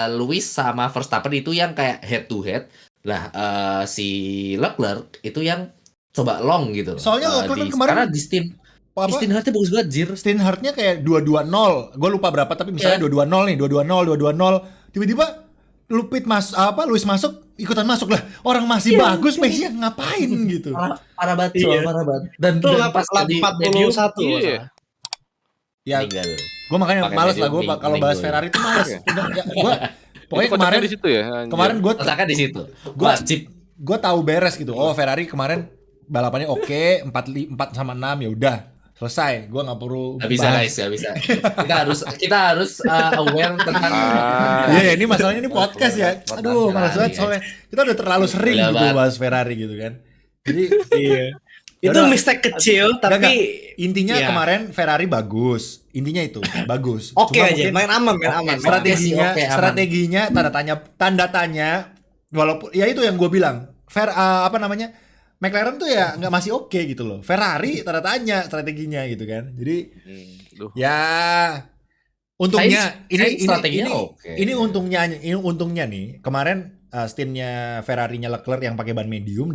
Lewis sama Verstappen itu yang kayak head to head lah, si Leclerc itu yang coba long gitu. Soalnya Leclerc kan kemarin karena di Stint bagus banget jir. Steinhardt-nya kayak 220. Gue lupa berapa tapi misalnya 220 nih, 220. Tiba-tiba Lewis masuk, ikutan masuk lah. Orang masih bagus, pace-nya ngapain gitu. Parah banget, Iya. parah banget. Dan Itu pas di 41. Iya. Ya, meninggal. gue makanya Pakai males lah medium gue kalau bahas minggu. Ferrari itu males. Udah, ya, gue pokoknya Itu kocaknya kemarin di situ ya. anjir. kemarin Kosakan di situ. Gua- Wajib. gue tahu beres gitu. Oh, Ferrari kemarin balapannya oke, 4 sama 6 ya udah selesai. Gue nggak perlu Gak bisa bahas. guys, gak bisa. Kita harus aware tentang Iya, ini masalahnya ini podcast ya. Aduh, malas banget Ferrari, soalnya kita udah terlalu sering Gila gitu banget. bahas Ferrari gitu kan. Jadi Iya. Itu Yaudah. mistake kecil Nggak, tapi intinya Iya. kemarin Ferrari bagus. Intinya itu bagus. oke Cuma aja, mungkin main aman. strateginya Oke, aman. strateginya tanda tanya walaupun ya itu yang gue bilang McLaren tuh ya nggak masih oke gitu loh. Ferrari tanda tanya strateginya gitu kan. Jadi Duh. ya untungnya strateginya oke. ini untungnya nih kemarin stintnya Ferrari-nya Leclerc yang pakai ban medium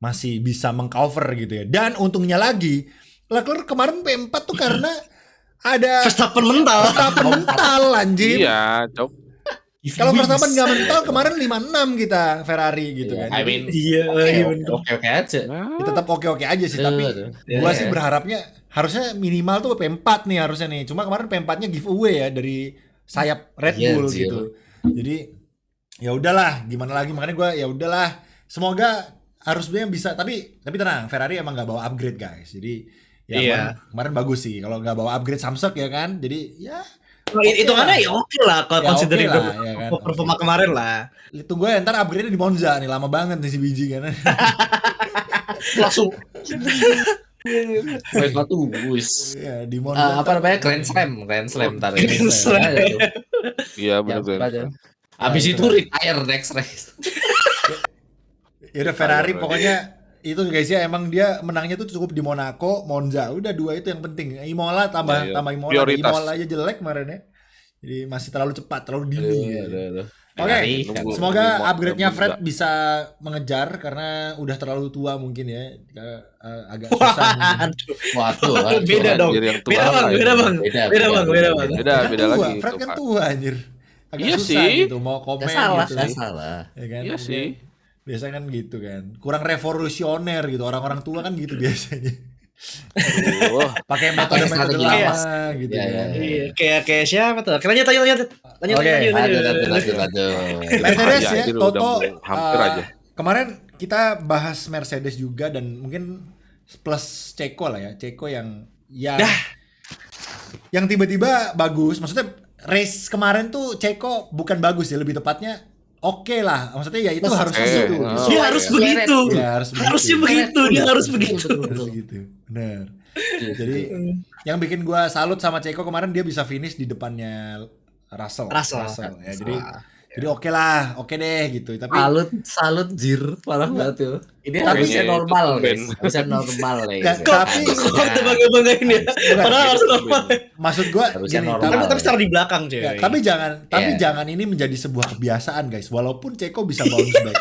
masih bisa mengcover gitu ya. Dan untungnya lagi Leclerc kemarin P4 tuh karena ada Verstappen mental. anjir. Iya, cok. Kalau Verstappen nggak mental kemarin 5-6 kita Ferrari gitu kan. I mean, Iya, bener. oke aja. Ya tetap oke-oke aja sih, tapi gua sih berharapnya harusnya minimal tuh P4 nih harusnya nih. Cuma kemarin P4-nya giveaway ya dari sayap Red Iya, Bull Zil. gitu. Jadi ya udahlah, gimana lagi makanya gua ya udahlah. Semoga harusnya bisa, tapi tenang, Ferrari emang nggak bawa upgrade guys. Jadi ya Iya. kemarin bagus sih kalau nggak bawa upgrade Samsung ya kan. Jadi ya Itu karena ya oke lah kalau Ya considering oke lah, ya kan, performa oke. kemarin lah. tunggu ya ntar upgrade-nya di Monza nih, lama banget nih si biji kan. Langsung mereka tuh wis. Ya, di Monza. Apa namanya? Grand Slam ntar. Grand Slam. Ada tuh. Iya, Ya, benar. aja. Abis itu retire next race. Ya udah Ferrari pokoknya itu guys ya, emang dia menangnya tuh cukup di Monaco, Monza. Udah dua itu yang penting. Imola tambah Iya, Imola. prioritas. Imola aja jelek kemarin ya. Jadi masih terlalu cepat, terlalu dini. Aduh. Oke, Ferrari, nunggu. semoga Nunggu upgrade-nya Monza. Fred bisa mengejar karena udah terlalu tua mungkin ya. Agak susah. mungkin. Aduh. Waduh, Beda dong. Anjir, yang tua Beda bang, lah beda ini. bang. Beda Beda bang. Beda Kan tua, lagi Fred itu, kan Pak. tua anjir. Agak Iya susah sih. gitu mau komen Gak salah, gitu. gak salah. Ya kan? Iya sih. Biasanya kan gitu kan. Kurang revolusioner gitu. Orang-orang tua kan gitu biasanya. Wah, Pakai Pakai metode-metode strategi lama lawas. gitu Iya, kan. Iya, kayak siapa tuh? Lanjut. Oke. Aduh. Mercedes Ya, ya, anjir, Toto udah hampir aja. Kemarin kita bahas Mercedes juga dan mungkin plus Ceko lah ya. Ceko yang tiba-tiba bagus. Maksudnya race kemarin tuh Ceko bukan bagus ya, lebih tepatnya oke lah. Maksudnya ya itu Mas, harus oke. begitu. Oh, Dia iya. harus begitu. Ya, harus Harusnya begitu. begitu, dia harus begitu. Harus begitu. Benar. Jadi yang bikin gua salut sama Ceko kemarin dia bisa finish di depannya Russell. Ya. Jadi oke lah, oke deh gitu. Tapi salut jir, parah banget tuh. Ini Tapi harusnya itu normal, tumben. guys. Harusnya normal, guys. Nggak, tapi- Kok kita bangga-banggain ya? Padahal harus normal. maksud gua Harusnya gini, normal. Tapi secara di belakang cuy. ya, tapi Iya. jangan ini menjadi sebuah kebiasaan guys. Walaupun Ceko bisa bounce back.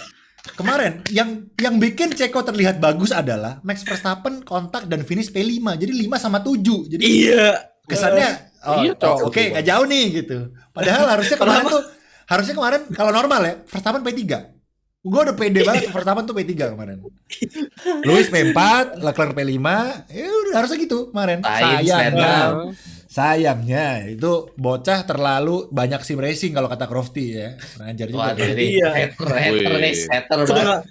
Kemarin yang bikin Ceko terlihat bagus adalah Max Verstappen kontak dan finish P5. Jadi 5 sama 7. Jadi Iya. kesannya Iya, Cok. oke nggak jauh nih gitu. Padahal harusnya kemarin kalau normal ya Verstappen P3. Gue udah pede banget Verstappen tuh P3 kemarin. Lewis P4, Leclerc P5. Ya udah harusnya gitu kemarin. Sayangnya itu bocah terlalu banyak sim racing kalau kata Crofty ya. Ngajar juga. Wah, jadi Iya. hater banget.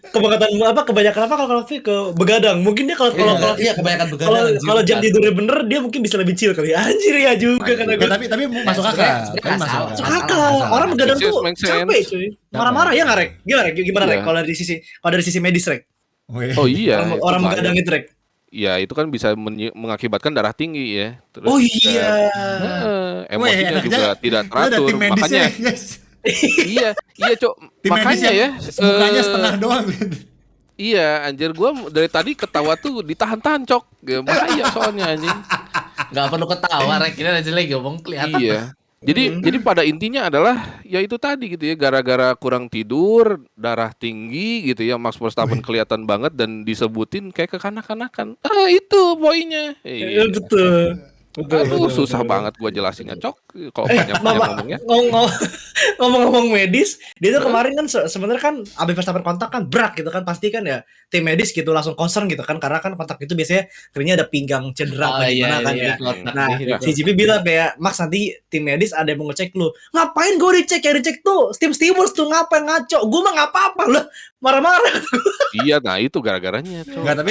Kebanyakan apa kalau ke begadang. Mungkin dia kalau Iya, kebanyakan begadang. kalau jam tidurnya bener dia mungkin bisa lebih chill kali. Anjir ya juga kan Ya, gue. tapi masuk akal. sebenarnya Tapi masuk salah. akal. Akal. Orang begadang Make tuh sense. capek cuy. Marah-marah ya nggak Rek? Gimana Iya. Rek? Kalau dari sisi medis Rek. Oh iya. Orang itu begadang banyak. itu Rek. Ya itu kan bisa mengakibatkan darah tinggi ya. Terus Oh iya. emosinya Weh, juga tidak Lu ada teratur. tim medisnya Makanya guys. iya Cok. Tim medis Makanya ya. yang mukanya setengah doang gitu. Iya, anjir gua dari tadi ketawa tuh ditahan-tahan, Cok. Ya, bahaya soalnya anjing. Nggak perlu ketawa, Rek. Ini aja lagi ngomong kelihatan. Iya. Jadi pada intinya adalah ya itu tadi gitu ya, gara-gara kurang tidur, darah tinggi gitu ya, Max Verstappen kelihatan banget dan disebutin kayak kekanak-kanakan. Itu poinnya. Iya, Iya. betul. Aduh, susah banget gua jelasinnya, Cok. Kalau banyak ngomongnya. Ngomong-ngomong medis, dia tuh kemarin kan sebenarnya kan abis Verstappen kontak kan berat gitu kan, pasti kan ya tim medis gitu langsung concern gitu kan, karena kan kontak itu biasanya akhirnya ada pinggang cedera apa gimana kan ya. Nah, si GP bilang kayak Max nanti tim medis ada yang mau ngecek lu. Ngapain gue dicek tuh? Tim Stewards tuh ngapain ngaco? Gue mah nggak apa-apa loh. Marah-marah. Iya, nah itu gara-garanya, Cok. Enggak, tapi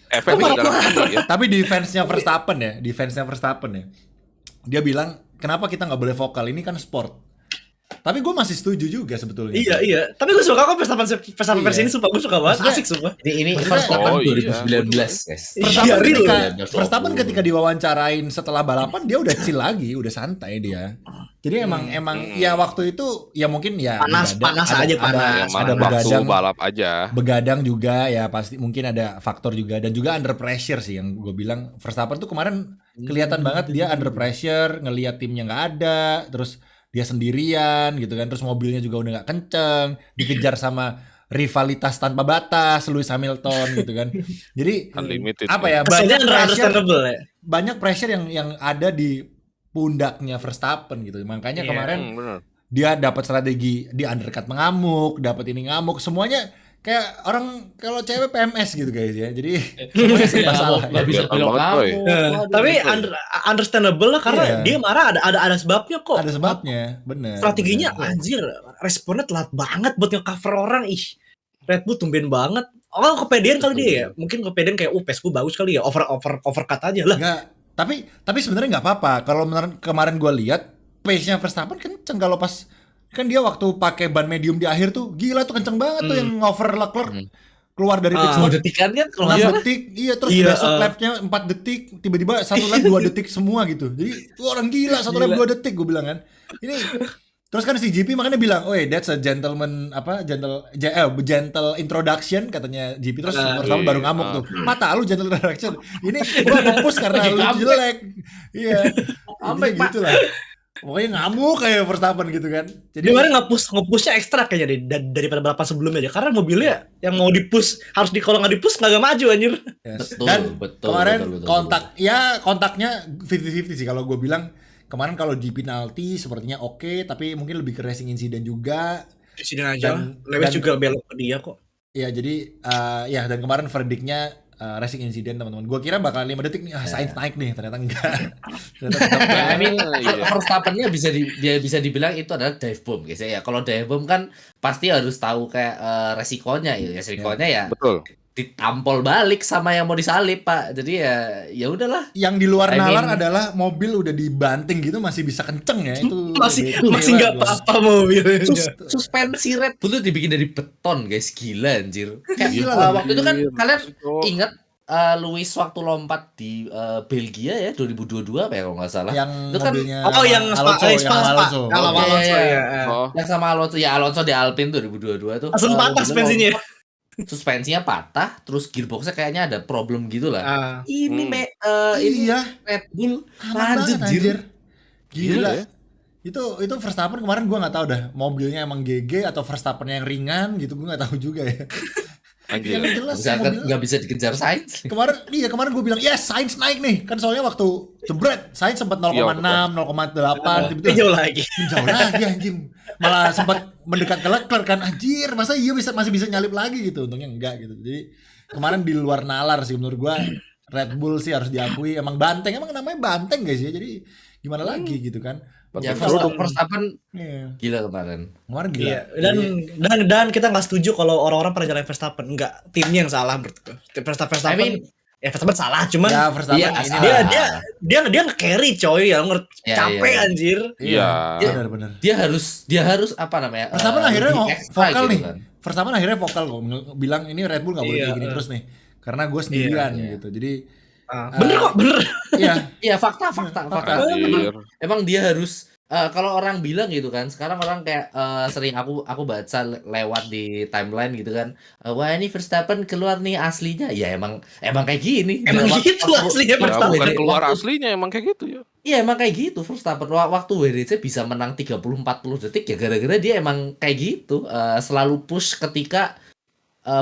Efeknya darah tinggi ya. tapi defense-nya Verstappen ya. Dia bilang, "Kenapa kita nggak boleh vokal? Ini kan sport." Tapi gue masih setuju juga sebetulnya. Iya. Tapi gue suka kok Verstappen versi ini, sumpah gue suka banget. Maksudnya- Asik sumpah. Ini Maksudnya- Verstappen Oh, iya. 2019, guys. Verstappen ketika diwawancarain setelah balapan dia udah chill lagi, udah santai dia. Jadi emang ya waktu itu ya mungkin ya Panas aja, Ya, panas. ada mana waktu begadang, balap aja. begadang juga ya pasti mungkin ada faktor juga dan juga under pressure sih yang gue bilang Verstappen tuh kemarin kelihatan banget dia under pressure ngelihat timnya nggak ada, terus dia sendirian gitu kan, terus mobilnya juga udah nggak kenceng, dikejar sama rivalitas tanpa batas Lewis Hamilton gitu kan. Jadi Unlimited. apa ya Kesannya banyak pressure, understandable ya. banyak pressure yang ada di pundaknya Verstappen gitu. Makanya Iya. kemarin Bener. dia dapat strategi di undercut mengamuk, dapat ini ngamuk, semuanya kayak orang kalau cewek PMS gitu guys ya. Jadi semuanya serba salah. Nggak bisa Kelihatan belok banget, boy. kamu. Tapi understandable lah karena Iya. dia marah ada sebabnya kok. Ada sebabnya, bener. Strateginya bener. anjir, responnya telat banget buat nge-cover orang. Ih, Red Bull tumben banget. Oh, kepedean kali dia ya. Mungkin kepedean kayak PES gue bagus kali ya. Overcut aja lah. Enggak, tapi sebenarnya nggak apa-apa. Kalau kemarin gue lihat pace-nya Verstappen kenceng kalau pas kan dia waktu pakai ban medium di akhir tuh gila tuh kenceng banget tuh yang over Leclerc keluar dari pit 2 stop detikan kan kalau 6 nggak detik, iya terus Iya, besok lapnya 4 detik, tiba-tiba satu lap 2 detik semua gitu. Jadi tuh orang gila satu lap 2 detik gue bilang kan. Ini terus kan si GP makanya bilang, "Oh, that's a gentle introduction," katanya GP terus Verstappen baru ngamuk tuh. Mata lu gentle introduction. Ini gua nge-push karena lu jelek. Iya. Sampai gitu lah. Pokoknya ngamuk kayak Verstappen gitu kan. Jadi Dia kemarin nge-pushnya ekstra kayaknya daripada balapan sebelumnya aja. Karena mobilnya yang mau di-push harus kalau nggak di-push nggak maju anjir. yes. Betul, Dan betul, kemarin betul. kontaknya 50-50 sih kalau gue bilang. Kemarin kalau di penalti sepertinya oke, tapi mungkin lebih ke racing incident juga. Di sini aja. Dan- Lewis dan- juga belok ke dia kok. Ya jadi ya dan kemarin verdictnya racing incident teman-teman. Gue kira bakal 5 detik nih, Sainz naik nih, ternyata enggak. Ternyata tetap Ya, I mean, Iya. Verstappen-nya bisa dibilang itu adalah dive bomb guys ya. Kalau dive bomb kan pasti harus tahu kayak resikonya ya. Resikonya ya Betul. ditampol balik sama yang mau disalip, Pak. Jadi ya udahlah. Yang di luar I nalar mean- adalah mobil udah dibanting gitu masih bisa kenceng ya itu. Masih bete nggak banget gua. apa-apa mobilnya. Suspensi Red Bull tuh dibikin dari beton, guys. Gila anjir. Kayak Gila, waktu itu kan anjir. kalian Cok. ingat Lewis waktu lompat di Belgia ya 2022 apa ya kalau nggak salah. Yang Itu kan- mobilnya Oh, yang Alonso, yang Spa. Alonso. Kalau Oke, Alonso iya. ya. Oh, Yang sama Alonso, ya Alonso di Alpine 2022 tuh. Langsung patah mobilnya suspensinya. suspensinya patah, terus gearboxnya kayaknya ada problem gitu lah. Ah. Ini ini Iya, Red Bull aman lanjut banget jir. anjir. Gila. Gila ya. Itu Verstappen kemarin gua nggak tahu dah mobilnya emang GG atau Verstappennya yang ringan gitu, gua nggak tahu juga ya. anjir. Yang jelas mobilnya Nggak bisa dikejar Sainz. kemarin gue bilang yes Sainz naik nih kan soalnya waktu jebret Sainz sempat 0,6 Iya, 0,8 tiba-tiba Jauh lagi. menjauh lagi anjing malah sempat mendekat ke Leclerc kan anjir masa iya masih bisa nyalip lagi gitu untungnya enggak gitu jadi kemarin di luar nalar sih menurut gua Red Bull sih harus diakui emang banteng emang namanya banteng guys ya jadi gimana lagi gitu kan Ya Betul. Verstappen Iya. gila kemarin. Kemarin gila Iya, dan kita nggak setuju kalau orang-orang pada nyalain Verstappen. Enggak, timnya yang salah menurut gue. Verstappen, I mean- ya Verstappen salah, cuman ya Verstappen Iya, ini dia lah. dia nge-carry coy, ya Ya, capek iya. anjir. Iya. benar Dia harus apa namanya? Verstappen akhirnya lebih mau ekstra vokal gitu nih. kan. Verstappen akhirnya vokal kok bilang ini Red Bull nggak boleh Iya, kayak gini terus nih. Karena gue sendirian Iya. gitu. Jadi Bener kok, bener. iya, Iya fakta. Anjir. Emang dia harus kalau orang bilang gitu kan, sekarang orang kayak sering aku baca lewat di timeline gitu kan, wah ini Verstappen keluar nih aslinya, ya emang kayak gini. Emang Waktu- gitu aslinya Ya Verstappen. bukan keluar Waktu- aslinya emang kayak gitu ya. Iya emang kayak gitu Verstappen waktu WRC bisa menang 30-40 detik ya gara-gara dia emang kayak gitu, selalu push ketika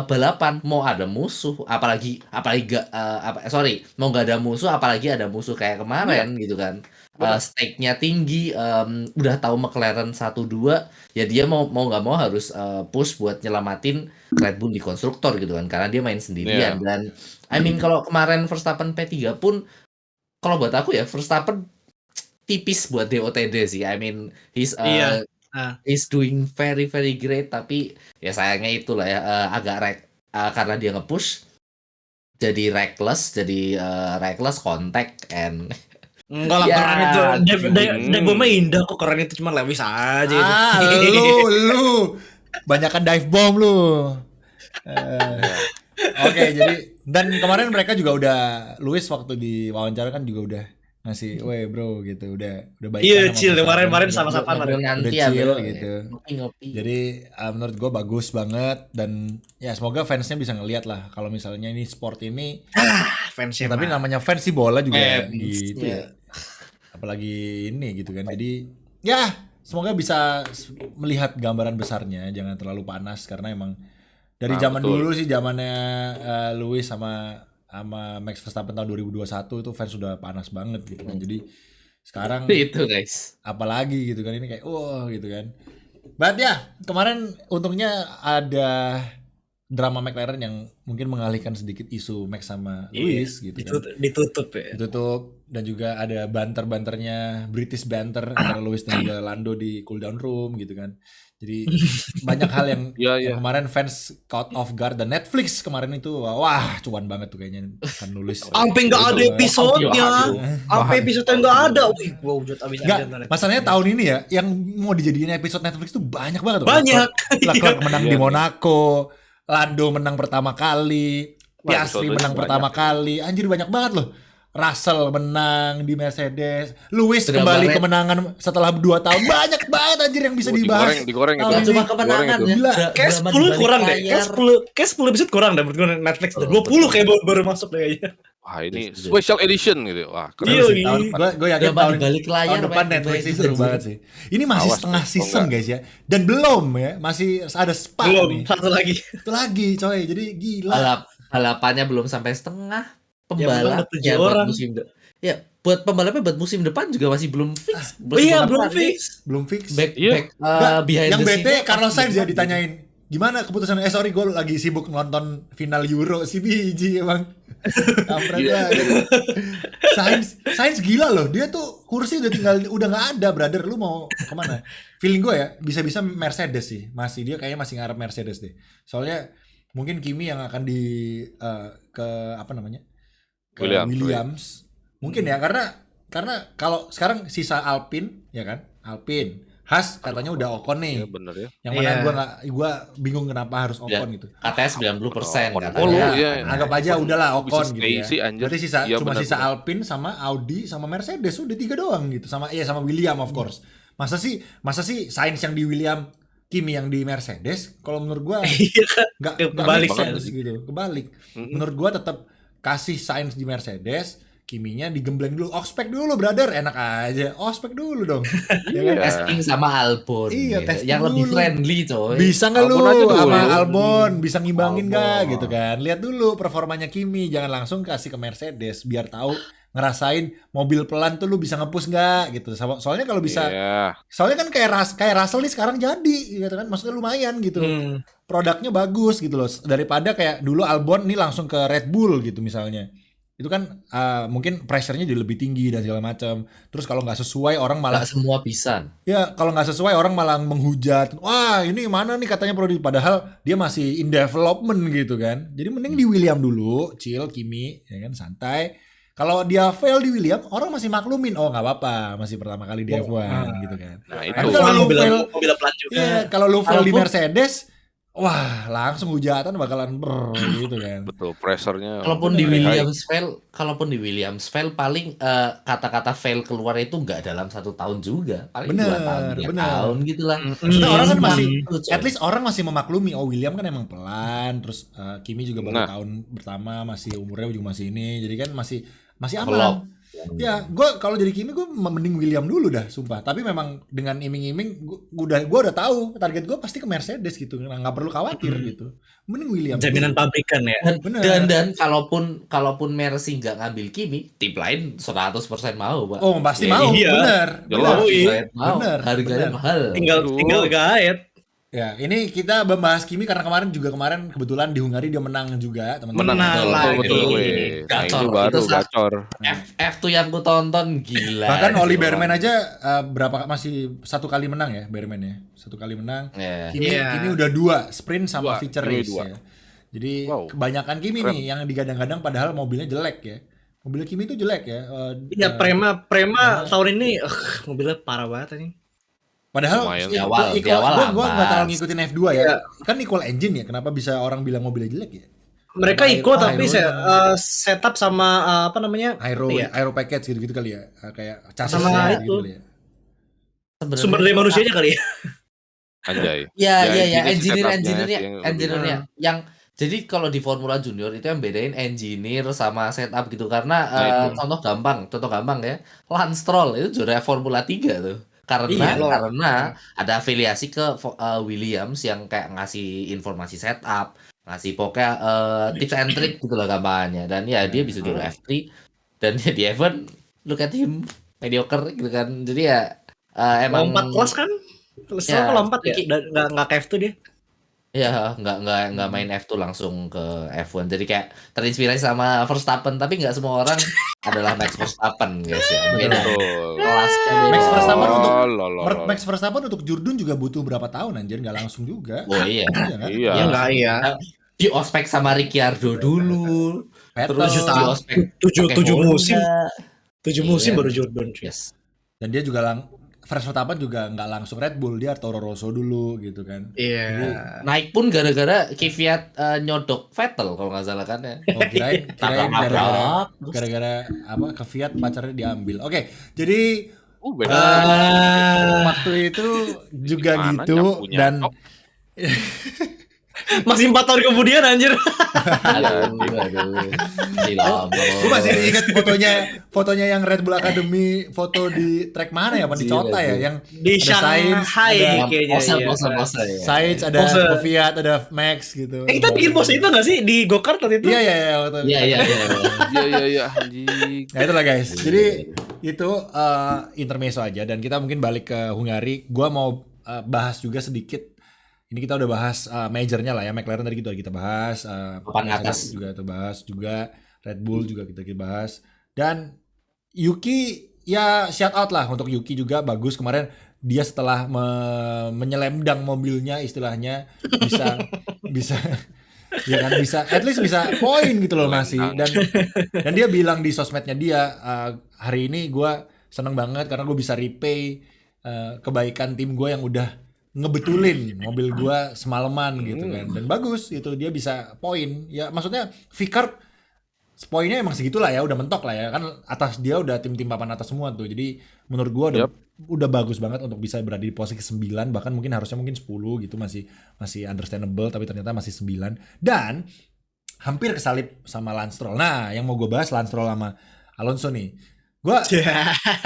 balapan mau ada musuh apalagi mau nggak ada musuh apalagi ada musuh kayak kemarin gitu kan. Stake-nya tinggi, udah tahu McLaren 1-2 ya dia mau nggak mau harus push buat nyelamatin Red Bull di konstruktor gitu kan karena dia main sendirian. Dan I mean kalau kemarin Verstappen P3 pun kalau buat aku ya Verstappen tipis buat DOTD sih. I mean he's Iya. he's doing very very great tapi ya sayangnya itulah ya agak karena dia nge-push jadi reckless contact and Enggak lah, Ya, keren itu. hmm. Debomnya indah kok, keren itu cuma Lewis aja itu. lu banyakan dive bomb lu. Oke, jadi dan kemarin mereka juga udah Luis waktu di wawancara kan juga udah ngasih, "Weh bro," gitu, udah baik. Iya, chill. Kemarin sama-sama ngobrol nanti Udah ya chill bro. gitu. Ngopi-ngopi. Jadi menurut gue bagus banget dan ya semoga fansnya bisa ngeliat lah kalau misalnya ini sport ini Fansnya tapi mah. namanya fans sih bola juga Fans, gitu ya. ya apalagi ini gitu kan jadi ya semoga bisa melihat gambaran besarnya jangan terlalu panas karena emang dari Nah, zaman betul. dulu sih zamannya Lewis sama Max Verstappen tahun 2021 itu fans sudah panas banget gitu kan jadi sekarang Itu guys. apalagi gitu kan ini kayak wah gitu kan. But ya kemarin untungnya ada drama McLaren yang mungkin mengalihkan sedikit isu Max sama Lewis gitu kan. Ditutup ya. Ditutup dan juga ada banter-banternya British banter antara Lewis dan juga Lando di cooldown room gitu kan. Jadi banyak hal yang, Iya, iya. yang kemarin fans caught off guard dan Netflix kemarin itu wah cuan banget tuh kayaknya kan nulis. Sampai nggak ada episodenya. Aduh. Sampai episode nggak ada. Wih, gua udah abis Enggak, masalahnya tahun ini ya yang mau dijadiin episode Netflix tuh banyak banget tuh. Banyak. Leclerc menang Iya, di iya. Monaco, Lando menang pertama kali, Wah, Piastri episode menang banyak. pertama kali. Anjir banyak banget loh. Russell menang di Mercedes, Lewis Sudah kembali baret. kemenangan setelah 2 tahun. Banyak banget anjir yang bisa dibahas. Digoreng itu. Tahun Gak ini. cuma kemenangan Goreng ya. Gila. Kayak 10 kurang deh. Kayak 10 episode kurang deh menurut gue Netflix. 20 kayak baru masuk deh kayaknya. Wah ini special edition gitu. Wah keren Iya, sih. iya. Gue yakin Drama tahun, di balik layar, tahun depan Pak. Netflix sih Baik seru juga banget sih. Ini masih Awas setengah tuh, season enggak. guys ya. Dan belum ya, masih ada spa Belum, nih. satu lagi. Itu lagi coy. Jadi gila. Balapannya belum sampai setengah. Ya, belum ada 7 Pembalapnya buat orang. musim ya buat pembalapnya buat musim depan juga masih belum fix. Iya, Musim belum depan ini fix. Belum fix. Iya. behind Yang the bete scene-nya Carlos pasti Sainz ya belum. ditanyain gimana keputusan sorry gue lagi sibuk nonton final Euro si biji emang kampret lah Sainz gila loh dia tuh kursi udah nggak ada brother lu mau kemana feeling gue ya bisa-bisa Mercedes sih masih dia kayaknya masih ngarep Mercedes deh soalnya mungkin Kimi yang akan ke apa namanya? Ke Williams. Williams. Mungkin ya karena kalau sekarang sisa Alpine ya kan? Alpine. Haas katanya udah Ocon nih. Iya bener ya. Yang mana Iya. gua bingung kenapa harus Ocon gitu. Katanya 90% Ocon. katanya. Oh, lu, Ya, iya. anggap aja udahlah Kok bisa Ocon gitu stay ya. sih, anjir? Berarti sisa Iya, cuma benar, sisa benar. Alpine sama Audi sama Mercedes udah 3 doang gitu. Sama William of course. Masa sih Sainz yang di William, Kimi yang di Mercedes? Kalau menurut gua Iya kan. nggak Kebalik make sense kan. gitu. Kebalik. Mm-mm. Menurut gua tetap kasih Sainz di Mercedes, Kiminya digembleng dulu. Ospek dulu brother, enak aja. Ospek dulu dong. Ya kan? Iya. Testing sama Albon. Iya, gitu. testing Yang lebih dulu. friendly coy. Bisa nggak lu Albon aja dulu. sama Albon bisa ngimbangin nggak Albon. gitu kan? Lihat dulu performanya Kimi, jangan langsung kasih ke Mercedes biar tahu ngerasain mobil pelan tuh lu bisa nge-push nggak gitu. Soalnya kalau bisa, Iya. soalnya kan kayak Russell nih sekarang jadi gitu kan, maksudnya lumayan gitu. Produknya bagus gitu loh, daripada kayak dulu Albon nih langsung ke Red Bull gitu misalnya. Itu kan mungkin pressure-nya jadi lebih tinggi dan segala macam. Terus kalau nggak sesuai orang malah Gak semua bisa. ya kalau nggak sesuai orang malah menghujat. Wah ini mana nih katanya perlu padahal dia masih in development gitu kan. Jadi mending di William dulu, chill Kimi, ya kan santai. Kalau dia fail di William, orang masih maklumin. Oh nggak apa-apa, masih pertama kali di F1 gitu kan. Nah, Tapi itu. kalau lu mobil fail, pelan juga. iya, kalau lu fail di Walaupun- Mercedes, wah langsung hujatan bakalan gitu kan. Betul, pressure-nya. Kalaupun di high. Williams fail paling kata-kata fail keluar itu nggak dalam 1 tahun juga, paling 2 tahun, 3 Bener. tahun gitu lah. Maksudnya orang kan masih, Itu, coy. at least orang masih memaklumi. Oh William kan emang pelan, terus Kimi juga baru Nah. tahun pertama, masih umurnya juga masih ini, jadi kan masih Vlog. aman. Ya, gue kalau jadi Kimi gue mending William dulu dah, sumpah. Tapi memang dengan iming-iming, gue udah tahu target gue pasti ke Mercedes gitu, nggak perlu khawatir gitu. Mending William. Jaminan pabrikan ya. Bener. Dan kalaupun Mercy nggak ngambil Kimi, tim lain 100% mau, Pak. Oh pasti Ya, mau, iya. bener. Jelas. Oh, iya. Mau. Bener, Harganya bener. mahal. Tinggal gaet. Ya, ini kita membahas Kimi karena kemarin kebetulan di Hungari dia menang juga, teman-teman. Menang, Menang betul, lagi. betul, weh. Nah, Gacor. ini baru Itu gacor. F2 yang ku tonton gila. Bahkan itu Oli orang. Berman aja masih 1 kali menang ya, Berman ya. 1 kali menang. Ya. Kimi udah 2 sprint sama 2, feature Kimi race 2. ya. Jadi Wow. kebanyakan Kimi Keren. nih yang digadang-gadang padahal mobilnya jelek ya. Mobil Kimi itu jelek ya. Iya, Prema tahun ini mobilnya parah banget ini. Padahal Lumayan. Di awal gue nggak lambat. terlalu ngikutin F2 ya. Kan equal engine ya. Kenapa bisa orang bilang mobilnya jelek ya? Mereka ikut tapi Aero- setup sama apa namanya? Iya. Aero package gitu-gitu kali ya. Kayak chassis Sama gitu itu. kali ya. Sebenarnya- Sumber daya manusianya kali ya. Anjay. Ya, setupnya engineer-nya yang lebih engineer-nya. yang jadi kalau di Formula Junior itu yang bedain engineer sama setup gitu karena Nah, itu. contoh gampang ya. Lance Stroll itu juara Formula 3 tuh. Iya, loh. Karena ada afiliasi ke Williams yang kayak ngasih informasi setup, ngasih pokoknya tips and trick gitu loh gampangnya. Dan ya dia bisa juara F3 dan dia di F1 look at him mediocre gitu kan. Jadi ya emang Lompat kelas kan? Selalu Ya, lompat ya. sedikit. Dan nggak ke F2 dia. ya nggak main F2 langsung ke F1. Jadi kayak terinspirasi sama Verstappen tapi nggak semua orang adalah Max Verstappen guys ya. Beda Betul. kelasnya beda. Max Verstappen untuk Lololol. Max Verstappen untuk Jurdun juga butuh berapa tahun anjir, nggak langsung juga. Oh iya. Iya kan? Iya. Ya enggak iya. Di ospek sama Ricciardo dulu. Vettel. Terus di ospek Tujuh pakai Honda. musim. 7 musim Iya. baru Jordan. cuy. Yes. Dan dia juga Verstappen juga nggak langsung Red Bull, dia Toro Rosso dulu gitu kan. Iya. Naik pun gara-gara Kvyat nyodok Vettel kalau nggak salah kan ya. Oh kirain gara-gara Tabrak. gara-gara apa ke Fiat pacarnya diambil. Oke, jadi Beda. waktu itu juga Gimana gitu nyapunya, dan Cok? Masih 4 tahun kemudian anjir. Aduh. Gila. gue masih ingat fotonya yang Red Bull Academy, foto di track mana ya, apa di Gila, Cota ya, gila. yang Di ada Sainz, Shanghai ada kayaknya. iya. Pose ya. Sainz, ada Pose. Fiat, ada Max gitu. Kita bikin pose itu nggak sih di go-kart waktu itu? Iya waktu itu. Iya. Iya anjing. Nah itulah guys. Jadi itu intermezzo aja dan kita mungkin balik ke Hungari. Gua mau bahas juga sedikit. Ini kita udah bahas majornya lah ya, McLaren tadi kita bahas, Papan Mercedes atas. juga kita bahas juga, Red Bull juga kita bahas. Dan Yuki ya shout out lah untuk Yuki juga, bagus kemarin dia setelah menyelemdang mobilnya istilahnya bisa Ya kan bisa, at least bisa poin gitu loh masih. Dan dia bilang di sosmednya dia, hari ini gue seneng banget karena gue bisa repay kebaikan tim gue yang udah ngebetulin mobil gue semalaman gitu kan. Dan bagus itu dia bisa poin. Ya maksudnya Vicar poinnya emang segitulah ya, udah mentok lah ya kan, atas dia udah tim-tim papan atas semua tuh. Jadi menurut gua udah bagus banget untuk bisa berada di posisi 9, bahkan mungkin harusnya mungkin 10 gitu, masih understandable, tapi ternyata masih 9 dan hampir kesalip sama Lance Stroll. Nah, yang mau gue bahas Lance Stroll sama Alonso nih. Gua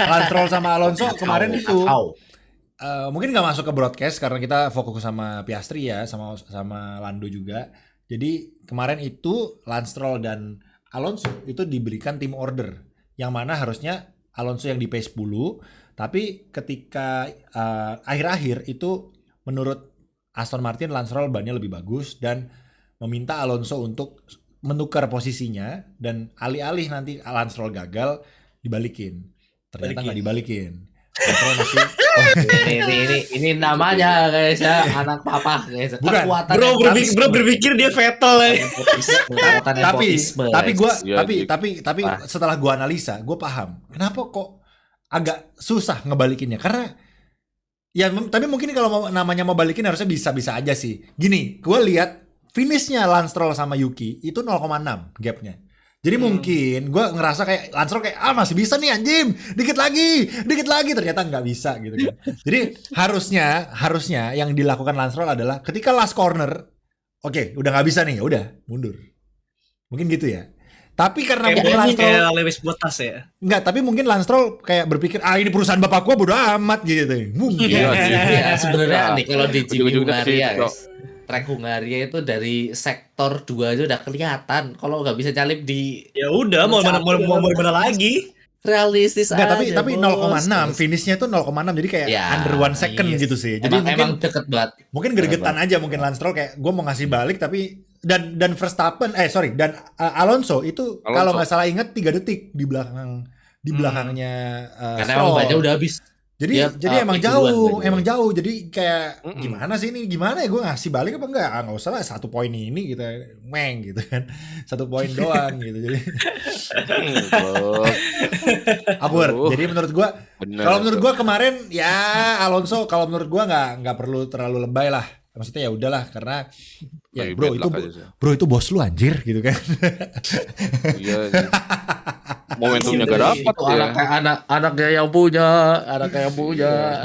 Lance Stroll sama Alonso kemarin itu mungkin nggak masuk ke broadcast karena kita fokus sama Piastri ya, sama Lando juga. Jadi kemarin itu Lance Stroll dan Alonso itu diberikan tim order yang mana harusnya Alonso yang di P10, tapi ketika akhir-akhir itu menurut Aston Martin Lance Stroll bannya lebih bagus dan meminta Alonso untuk menukar posisinya, dan alih-alih nanti Lance Stroll gagal dibalikin. Ternyata nggak dibalikin. Ini namanya guys ya, anak papa guys. Bukan. Bro berpikir dia Vettel ya. Tapi setelah gua analisa, gua paham kenapa kok agak susah ngebalikinnya. Karena ya tapi mungkin kalau namanya mau balikin harusnya bisa aja sih. Gini, gua lihat finishnya Lance Stroll sama Yuki itu 0,6 gapnya. Jadi mungkin gue ngerasa kayak Lance Stroll kayak masih bisa nih anjing, dikit lagi, ternyata nggak bisa gitu kan. Jadi harusnya yang dilakukan Lance Stroll adalah ketika last corner, oke, udah nggak bisa nih, ya udah mundur. Mungkin gitu ya. Tapi karena mungkin Lance Stroll kayak Lewis Bottas ya. Enggak, tapi mungkin Lance Stroll kayak berpikir ini perusahaan bapak gua bodo amat gitu. Mungkin. Iya, sebenarnya nih kalau di Jimmy Hungaria guys. Track Hungaria itu dari sektor 2 aja udah kelihatan. Kalau nggak bisa nyalip di ya udah mau mana lagi. Realistis aja. Tapi 0,6 finishnya itu 0,6 jadi kayak under 1 second gitu sih. Jadi emang deket banget. Mungkin gregetan aja mungkin Lance Stroll kayak gue mau ngasih balik tapi dan Verstappen dan Alonso itu kalau nggak salah ingat 3 detik di belakangnya karena emang banyak udah habis. Jadi emang jauh. Jadi kayak gimana sih ini? Gimana ya gue ngasih balik apa enggak? Nggak usah lah 1 poin ini gitu, gitu kan. 1 poin doang gitu. Jadi abur. Jadi menurut gue, kalau menurut gue kemarin ya Alonso kalau menurut gue nggak perlu terlalu lebay lah. Maksudnya ya udahlah karena ya bro itu bos lu anjir gitu kan. Iya. Momentumnya gak dapat ya. Anaknya yang punya.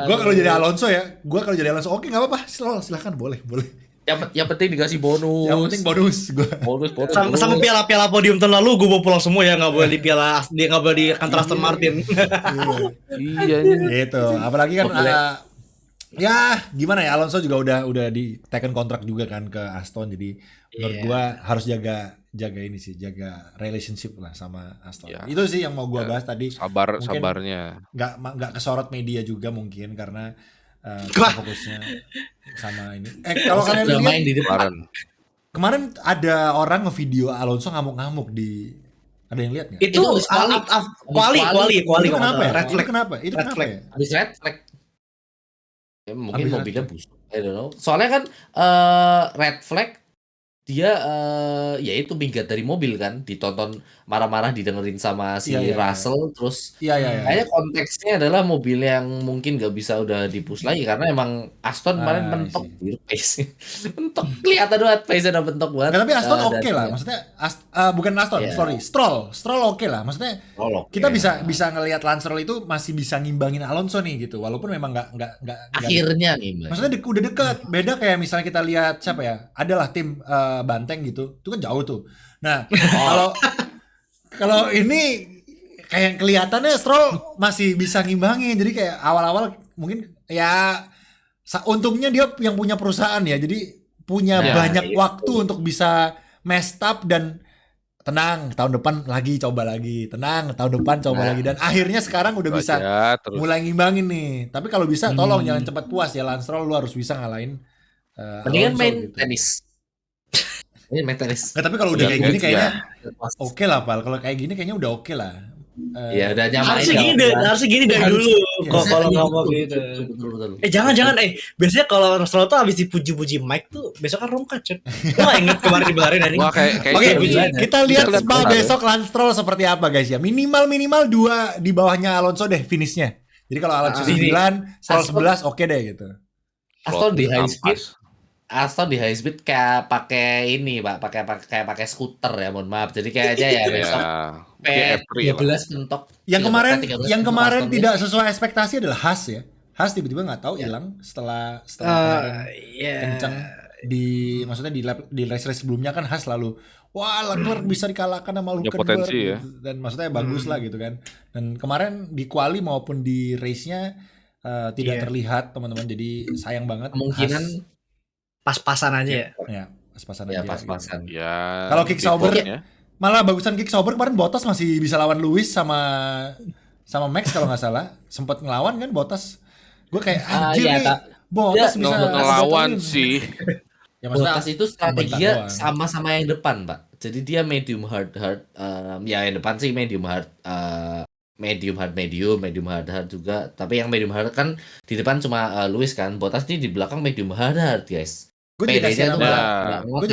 Gue kalau jadi Alonso oke nggak apa-apa, silakan boleh. Yang penting dikasih bonus. Yang penting bonus gue. Bonus. Sama piala podium tahun lalu gue bawa pulang semua ya, nggak boleh di piala, dia nggak boleh di kantor Aston Martin. Iya. Gitu. Apalagi kan ya gimana ya, Alonso juga udah di taken kontrak juga kan ke Aston, jadi menurut gua harus jaga relationship lah sama Aston. Itu sih yang mau gua bahas tadi. Sabarnya. Nggak kesorot media juga mungkin karena kita fokusnya sama ini. Kalau kalian lihat kemarin ada orang ngevideo Alonso ngamuk-ngamuk ada yang lihat nggak? Itu kuali. Kenapa ya? Itu kenapa ya? Habis red flag. Mungkin mobilnya busuk, I don't know. Soalnya kan red flag dia ya itu minggat dari mobil kan, ditonton marah-marah didengerin sama si Russell. Terus kayaknya konteksnya adalah mobil yang mungkin gak bisa udah di-push lagi karena emang Aston kemarin mentok di pace. Mentok, kelihatan banget pace udah mentok banget. Tapi Aston oke lah, maksudnya bukan Aston, sorry, Stroll oke lah, maksudnya kita bisa ngelihat Lance Stroll itu masih bisa ngimbangin Alonso nih gitu, walaupun memang nggak akhirnya nih. Maksudnya udah dekat, beda kayak misalnya kita lihat siapa ya, adalah tim Banteng gitu, itu kan jauh tuh. Nah kalau ini kayak kelihatannya Stroll masih bisa ngimbangin, jadi kayak awal-awal mungkin ya untungnya dia yang punya perusahaan ya, jadi punya banyak waktu untuk bisa messed up dan tenang, tahun depan lagi coba lagi, dan akhirnya sekarang udah bisa mulai ngimbangin nih. Tapi kalau bisa tolong jangan cepat puas ya Lance Stroll, lu harus bisa ngalahin mendingan Alonso main gitu. tenis. Ini main tenis. Tapi kalau udah kayak gini kayaknya oke lah, Pal. Kalau kayak gini kayaknya udah oke lah. Ya udah nyamain. Harusnya gini dari dulu. Kok kalau ngomong gitu. Betul. Jangan. Biasanya kalau Rasulullah tuh habis dipuji-puji Mike tuh besok kan rungkat, Cun. Gua nggak inget kemarin dibelarin anjing. Wah Oke, kita lihat lihat Spa bentar, besok Lance Stroll seperti apa guys ya. Minimal 2 di bawahnya Alonso deh finishnya. Jadi kalau Alonso 9, Stroll 11 oke deh gitu. Aston di high speed kayak pakai ini, Pak, pakai skuter ya, mohon maaf. Jadi kayaknya ya besok P13 mentok. Yang kemarin tidak sesuai ekspektasi adalah Haas ya. Haas tiba-tiba nggak tahu hilang setelah kemarin kencang maksudnya di race sebelumnya kan Haas selalu wah Leclerc bisa dikalahkan sama Hülkenberg gitu. Dan maksudnya bagus lah gitu kan. Dan kemarin di quali maupun di race-nya tidak terlihat teman-teman, jadi sayang banget. Kemungkinan pas-pasan aja ya. Ya, pas-pasan ya aja. pas-pasan. Gitu. Kalau Kick Sauber malah bagusan Kick Sauber kemarin Bottas masih bisa lawan Lewis sama Max kalau nggak salah. Sempat ngelawan kan Bottas. Gue kayak anjir nih. Bottas bisa ngelawan sih. Ya, Bottas itu strateginya sama-sama yang depan, Pak. Jadi dia medium hard. Ya yang depan sih medium hard juga. Tapi yang medium hard kan di depan cuma Lewis kan. Bottas ini di belakang medium hard guys. Gue jadi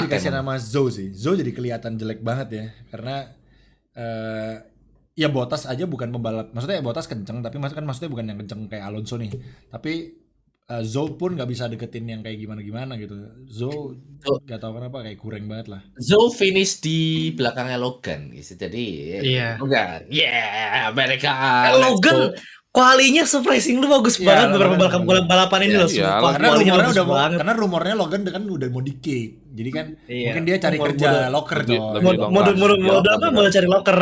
kasihan nama Zhou sih. Zhou jadi kelihatan jelek banget ya. Karena ya Bottas aja bukan pembalap. Maksudnya Bottas kenceng, tapi maksudnya bukan yang kenceng kayak Alonso nih. Tapi Zhou pun nggak bisa deketin yang kayak gimana gitu. Zhou nggak tahu kenapa kayak kurang banget lah. Zhou finish di belakangnya Logan gitu. Jadi Logan, mereka Logan kualinya surprising lu bagus banget beberapa balapan ini loh. Karena rumornya Logan kan udah mau di-kick. Jadi kan mungkin dia cari kerja locker tuh. Mau cari locker.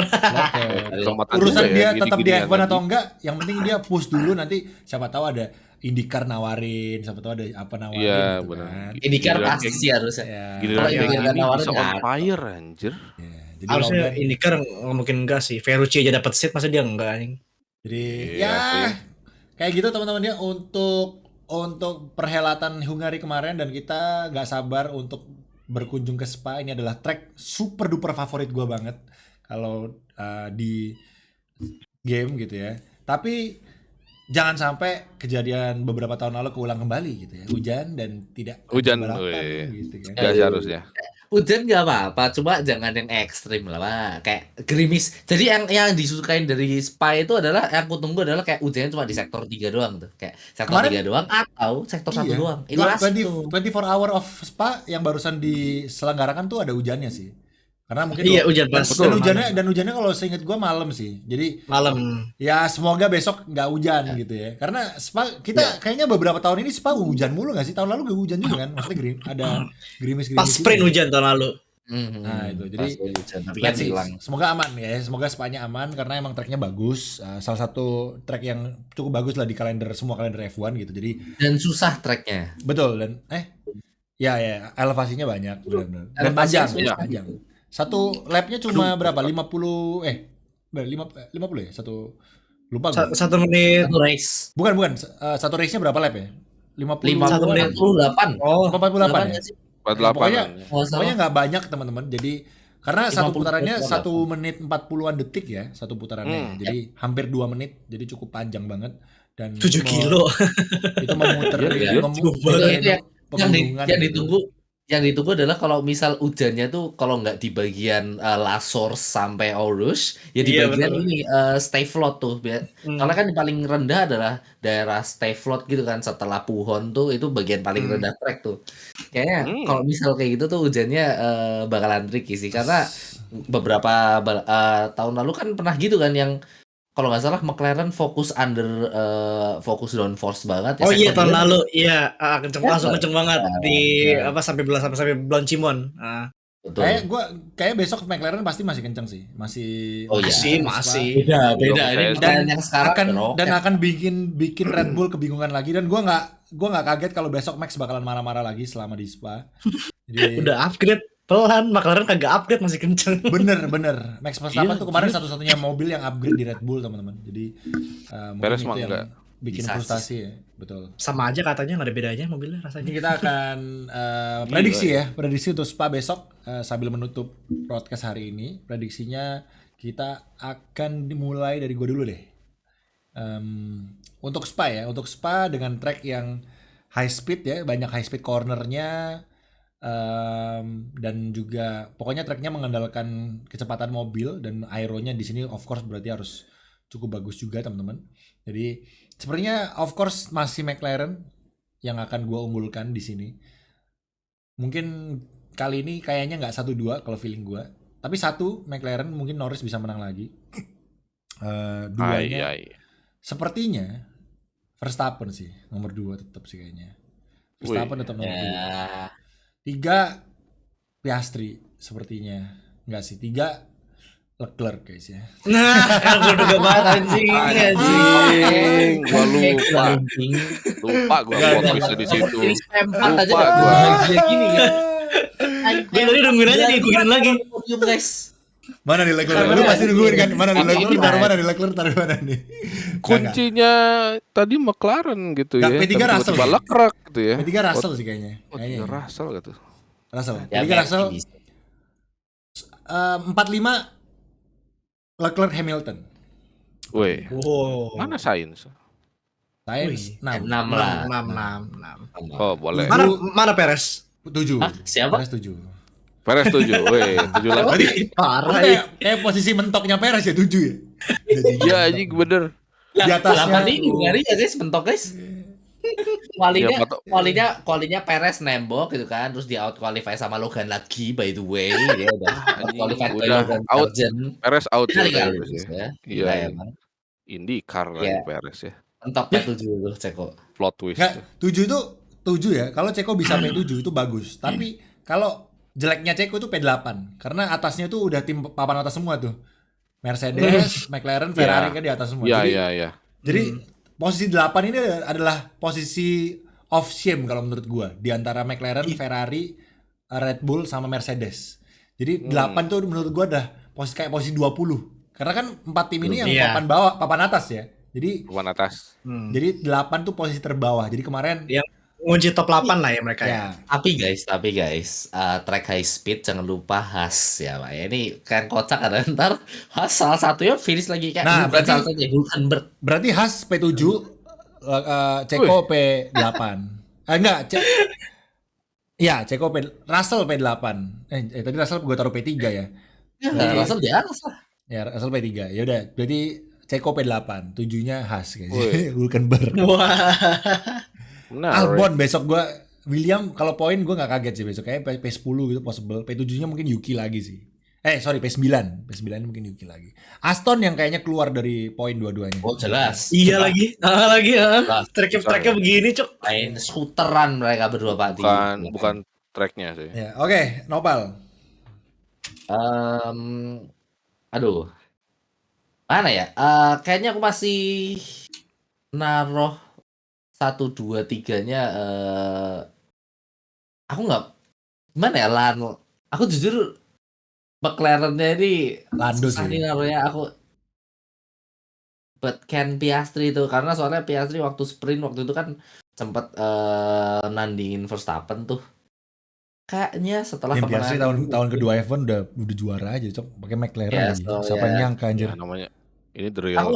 Urusan dia tetap di F1 atau enggak, yang penting dia push dulu, nanti siapa tahu ada IndyCar nawarin, siapa tahu ada apa nawarin gitu kan. IndyCar pasti sih harusnya. Kalau IndyCar nawarin bisa on fire anjir. Jadi harusnya IndyCar mungkin enggak sih. Ferrucci aja dapat seat, masa dia enggak anjing. Jadi kayak gitu teman-teman ya untuk perhelatan Hungary kemarin, dan kita nggak sabar untuk berkunjung ke Spa. Ini adalah track super duper favorit gue banget kalau di game gitu ya. Tapi jangan sampai kejadian beberapa tahun lalu keulang kembali gitu ya. Hujan dan tidak balapan gitu kan. Gak seharusnya. Hujan nggak apa-apa, cuma jangan yang ekstrim lah, Pak. Kayak gerimis. Jadi yang disukain dari Spa itu adalah, yang aku tunggu adalah kayak hujannya cuma di sektor 3 doang tuh. Kayak sektor 3 doang atau sektor 1 doang. Itu 24 hour of Spa yang barusan diselenggarakan tuh ada hujannya sih. Karena mungkin hujan pas. Dan hujannya kalau seinget gue malam sih. Jadi malam. Ya semoga besok nggak hujan gitu ya. Karena Spa kita kayaknya beberapa tahun ini Spa hujan mulu nggak sih? Tahun lalu gak hujan juga kan? Maksudnya ada gerimis-gerimis. Pas sprint hujan tahun lalu. Nah itu jadi lihat sih. Semoga aman ya. Semoga Spa-nya aman karena emang tracknya bagus. Salah satu track yang cukup bagus lah di semua kalender F1 gitu. Jadi dan susah tracknya. Betul dan ya elevasinya banyak benar-benar. Dan panjang. Satu lapnya cuma berapa? 50 ya? Lupa gue. 1 menit. Satu race. Bukan. Satu race-nya berapa lap ya? 51 menit 48. Oh, 48 ya? 48. Pokoknya nggak banyak teman-teman. Jadi karena satu putarannya 1 menit 40-an detik ya, satu putarannya. Jadi hampir 2 menit. Jadi cukup panjang banget dan 7 kilo. Itu memutar yang ditunggu adalah kalau misal hujannya tuh kalau nggak di bagian La Source sampai Eau Rouge, ya di bagian ini Stay Float tuh. Soalnya kan yang paling rendah adalah daerah Stay Float gitu kan, setelah Puhon tuh itu bagian paling rendah track tuh. Kayaknya kalau misal kayak gitu tuh hujannya bakalan tricky sih, karena beberapa tahun lalu kan pernah gitu kan, yang kalau nggak salah McLaren fokus downforce banget ya. Oh iya tahun lalu, kenceng banget di sampai Blanc Cimon. Betul. Kayak besok McLaren pasti masih kenceng sih, masih. Beda ini yang sekarang akan bikin Red Bull kebingungan lagi, dan gue nggak kaget kalau besok Max bakalan marah-marah lagi selama di Spa. Jadi, udah upgrade. Pelan, McLaren kagak upgrade masih kenceng. Bener. Max Verstappen tuh kemarin satu-satunya mobil yang upgrade di Red Bull teman-teman. Jadi mungkin itu yang bikin frustasi ya, betul. Sama aja katanya, nggak ada bedanya mobilnya rasanya. Ini kita akan prediksi untuk Spa besok sambil menutup broadcast hari ini. Prediksinya kita akan dimulai dari gue dulu deh. Untuk Spa ya, untuk Spa dengan track yang high speed ya, banyak high speed cornernya, dan juga pokoknya tracknya mengandalkan kecepatan mobil dan aeronya di sini of course berarti harus cukup bagus juga teman-teman. Jadi sepertinya of course masih McLaren yang akan gue unggulkan di sini. Mungkin kali ini kayaknya nggak 1-2 kalau feeling gue, tapi 1 McLaren mungkin Norris bisa menang lagi. Duanya sepertinya Verstappen sih nomor 2 tetap sih kayaknya. Verstappen tetap nomor 2. 3 Piastri sepertinya. Enggak sih, 3 Leclerc guys ya. Nah, gue udah banget anjing. Gua lupa gua plot twist di situ. Lupa gua. Gini ya. Gue tadi nungguin aja nih, gue lagi. Podium guys. Mana nih Leclerc? Lu pasti nungguin kan? Mana nih Leclerc? Taruh mana nih Leclerc? Taruh mana nih? Kuncinya tadi McLaren gitu ya. P3 Russell. Leclerc gitu ya. P3 Russell sih kayaknya. P3 Russell gitu. Russell. Ya, P3 Russell. 45 Leclerc Hamilton. Woi. Wow. Mana Sainz? Sainz 6 lah. 6. Oh, boleh. Mana Perez? 7. Hah, siapa? Perez 7. Perez 7. Woi, 7 lagi. Berarti Parah kayak posisi mentoknya Perez ya 7 ya. Iya anjing bener. Di atasnya. Ini ngari ya guys, bentok guys. Kualinya Perez nembok gitu kan, terus di out qualify sama Logan lagi by the way, dia udah out qualify udah out. Perez out ya. Iya. IndyCar lagi Perez ya. Mentok P7 tuh Ceko. Plot twist. Enggak, 7 itu 7 ya. Kalau Ceko bisa P7 itu bagus. Tapi kalau jeleknya Ceko itu P8 karena atasnya tuh udah tim papan atas semua tuh. Mercedes, McLaren, Ferrari kan di atas semua. Iya. Jadi posisi 8 ini adalah posisi of shame kalau menurut gua di antara McLaren, Ferrari, Red Bull sama Mercedes. Jadi 8 tuh menurut gua udah kayak posisi 20. Karena kan 4 tim ini yang papan bawah, papan atas ya. Jadi papan atas. Jadi 8 tuh posisi terbawah. Jadi kemarin yang ngunci top 8 lah ya mereka ya. Tapi guys, track high speed jangan lupa Haas ya Pak. Ini kan kocak ada ntar Haas salah satunya finish lagi kayak berarti salah satunya Hulkenberg. Berarti Haas P7, Ceko P8. Enggak, Ceko Russell P8. Tadi Russell gue taruh P3 ya. Russell di atas lah. Ya, Russell P3. Ya udah, berarti Ceko P8, 7-nya Haas guys. Hulkenberg. Wah. Albon besok gua William kalau poin gua nggak kaget sih besok kayak P10 gitu possible. P7-nya mungkin Yuki lagi sih. P9 mungkin Yuki lagi. Aston yang kayaknya keluar dari poin dua-duanya. Oh jelas. Iya lagi. Tracknya begini cok. Main skuteran mereka berdua Pak. Bukan tracknya sih. Ya, oke, Nopal. Aduh. Mana ya? Kayaknya aku masih naruh 1, 2, 3-nya aku nggak gimana ya aku jujur McLaren-nya ini Lando sih. Naruhnya aku but Ken Piastri itu karena soalnya Piastri waktu sprint waktu itu kan sempat nandingin Verstappen tuh. Kayaknya setelah Piastri tahun kedua F1 udah juara aja cok pakai McLaren lagi. Siapa yang nyangka anjir. Ya, namanya ini the real.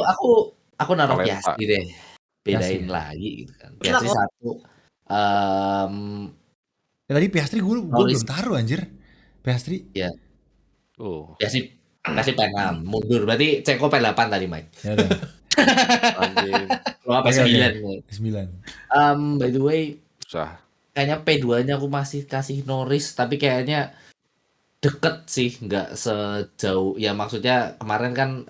Aku naruh Piastri deh. Bedain lagi gitu kan. Piastri 1. Tadi Piastri gue belum taruh anjir. Piastri. Ya. Piastri P6 mundur. Berarti Ceko P8 tadi Mike. Ya udah. Anjing. Kalau P9. By the way, kayaknya P2-nya aku masih kasih Norris tapi kayaknya deket sih, nggak sejauh ya maksudnya kemarin kan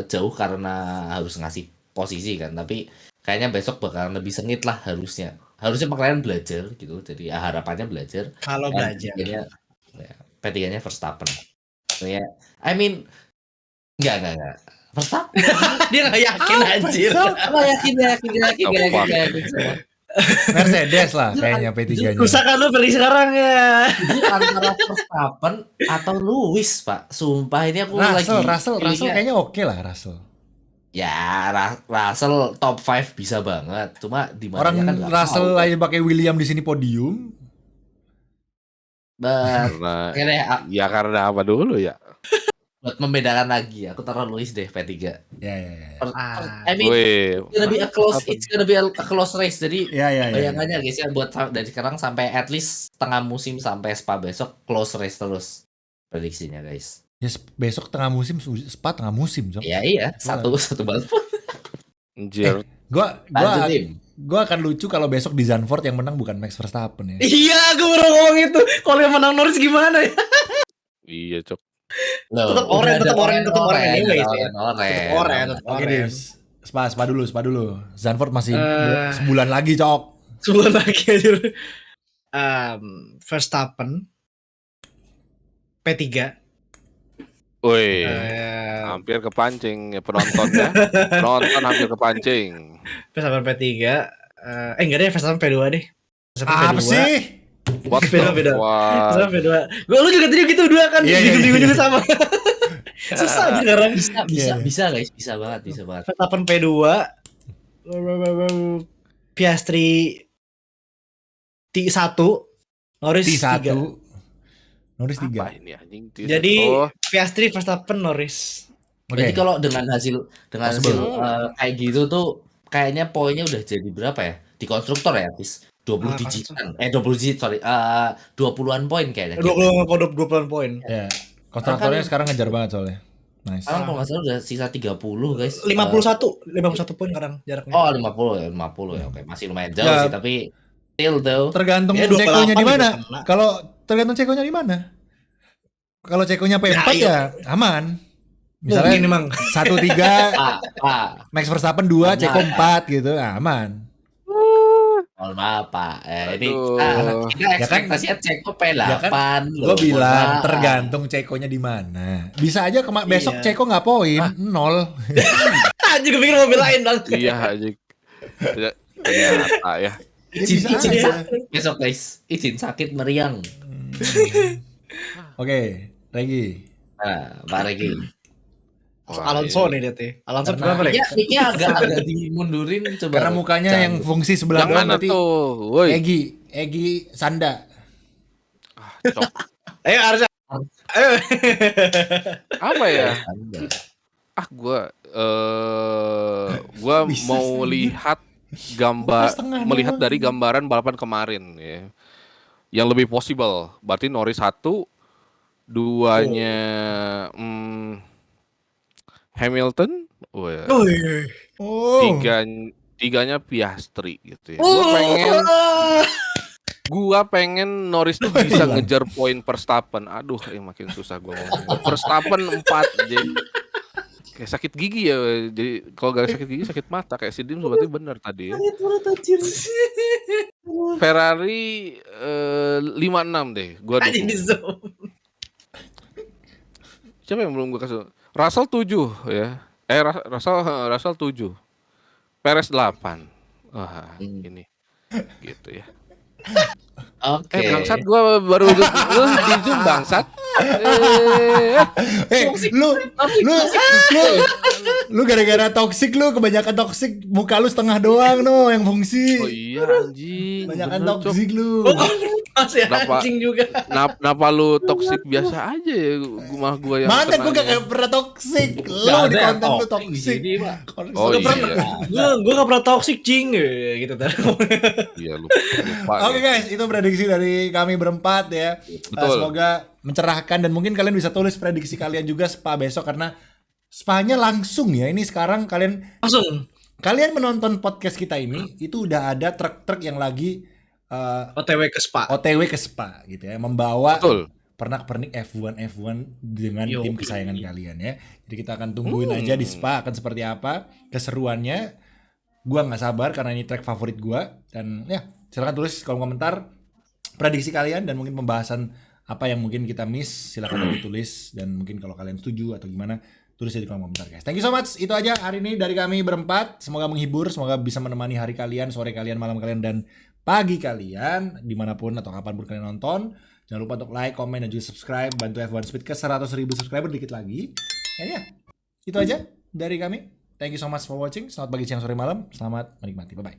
jauh karena harus ngasih posisi kan, tapi kayaknya besok bakalan lebih sengit lah harusnya McLaren belajar gitu, jadi harapannya belajar. Kalau belajar. P3-nya Verstappen. Ya, I mean enggak. Verstappen. Dia nggak yakin anjir. Yakin. Mercedes lah kayaknya P3-nya. Susah kan lu beli sekarang ya. Jadi antara Verstappen atau Lewis, Pak. Sumpah ini aku Russell kayaknya oke lah Russell. Ya, Russell top 5 bisa banget. Cuma di mana orang kan Russell aja pakai William di sini podium. Karena apa dulu ya? buat membedakan lagi, aku taruh Lewis deh P3. Ya. I mean, it's gonna be a close race. Jadi Ya. bayangannya guys ya, buat dari sekarang sampai at least tengah musim sampai Spa besok close race terus prediksinya guys. Ya besok tengah musim, Spa tengah musim, Jok. Iya, satu balap. Anjir. Gua akan lucu kalau besok di Zandvoort yang menang bukan Max Verstappen ya. Iya, gue baru ngomong itu. Kalau yang menang Norris gimana ya? Iya, Cok. Tetap oren anyway sih. Oke, Dims. Spa dulu. Zandvoort masih sebulan lagi, Cok. Sebulan lagi aja. Verstappen P3. Woi, hampir kepancing ya penontonnya. Penonton hampir kepancing. Verstappen P3. Enggak deh, Verstappen P2 deh. Apa sih? What Beda. the fuck? Verstappen P2. Lu juga tadi gitu dua kan? Iya. Juga sama. Susah sekarang. Bisa guys, bisa banget. Verstappen P2. Piastri T1. Norris T1. 3. Norris 3. Apa ini anjing? Jadi Piastri, Verstappen, Norris. Jadi kalau dengan hasil kayak gitu tuh kayaknya poinnya udah jadi berapa ya? Di konstruktor ya, Tis? 20 digitan. 20 digit, sorry. 20-an poin kayaknya. 20-an poin. Ya. Konstruktornya sekarang ngejar banget soalnya. Nice. Sekarang kalau nggak salah udah sisa 30 guys. 51 poin kadang jaraknya. Oh 50 ya, oke. Masih lumayan jauh sih, tapi still though. Tergantung Ya, Cekonya di mana. juga kena. Kalau tergantung Cekonya di mana. Kalau Cekonya P4 ya aman. Misalnya Mungkin emang. 1-3 Max Verstappen 2, Ceko 4 gitu, aman. Mohon maaf Pak. Ini Aduh. kita Ya kan? ekspektasinya Ceko P8 Ya kan, loh. gue bilang Mohon maaf. tergantung Cekonya di mana. Bisa aja besok Iya. Ceko nggak poin, 0. Juga pikir mau belain bang. Iya anjing. Ternyata ya. Bisa Izin aja. sakit besok guys. Izin sakit meriang. Oke, Regi. Nah, Pak Regi. Alonso nih dia tuh. Alonso Karena- berapa Lex? Ya, mic-nya agak dimundurin coba. Karena mukanya yang fungsi sebelah Yang doang mana berarti tuh? Woi. Egi Sanda. Cok. Ayo harusnya. Ayo. Apa ya? Anda. Gua Bisa mau sih. lihat Setengah melihat doang. dari gambaran balapan kemarin ya. Yang lebih possible. Berarti Norris 1, 2-nya Hamilton, Oh. tiganya Piastri gitu ya. Oh. Gua pengen Norris tuh bisa ngejar poin Verstappen. Aduh, makin susah gua ngomong. Verstappen 4 jadi kayak sakit gigi ya. Jadi kalau gak sakit gigi sakit mata kayak si Dim berarti benar tadi ya. Ferrari 56 deh. Gua Anjing di dukung. zoom. Siapa yang belum gua kasih? Russell 7 ya. Russell 7. Perez 8. Wah, ini. Gitu ya. Oke. Bangsat gua baru lu di Zoom bangsat. Lu gara-gara toksik lu kebanyakan toksik, muka lu setengah doang no yang fungsi. Oh iya anjing. Kebanyakan bener, Cok. toksik lu. Masih Kenapa? anjing juga. Kenapa lu toksik biasa aja ya? Gua yang Mana gua tenang ya. gak pernah toksik. Lu Nggak di ada konten lu toxic di toksik. sini, Pak. Oh Gua iya. pernah- Gua gak pernah toxic cing gitu tadi. Iya lupa. Oke guys, itu prediksi dari kami berempat ya. Betul. Semoga mencerahkan dan mungkin kalian bisa tulis prediksi kalian juga Spa besok karena Spa-nya langsung ya. Ini sekarang Langsung kalian menonton podcast kita ini itu udah ada truk-truk yang lagi OTW ke Spa. OTW ke Spa gitu ya, membawa Betul. pernak-pernik F1 dengan Yo. tim kesayangan kalian ya. Jadi kita akan tungguin aja di Spa akan seperti apa keseruannya. Gua nggak sabar karena ini track favorit gua dan ya silakan tulis kolom komentar prediksi kalian dan mungkin pembahasan apa yang mungkin kita miss, silakan ditulis dan mungkin kalau kalian setuju atau gimana tulis di kolom komentar guys. Thank you so much. Itu aja hari ini dari kami berempat. Semoga menghibur, semoga bisa menemani hari kalian, sore kalian, malam kalian dan pagi kalian dimanapun atau kapanpun kalian nonton. Jangan lupa untuk like, komen dan juga subscribe. Bantu F1 Speed ke 100.000 subscriber dikit lagi. Dan ya, itu aja dari kami. Thank you so much for watching. Selamat pagi, siang, sore, malam. Selamat menikmati. Bye bye.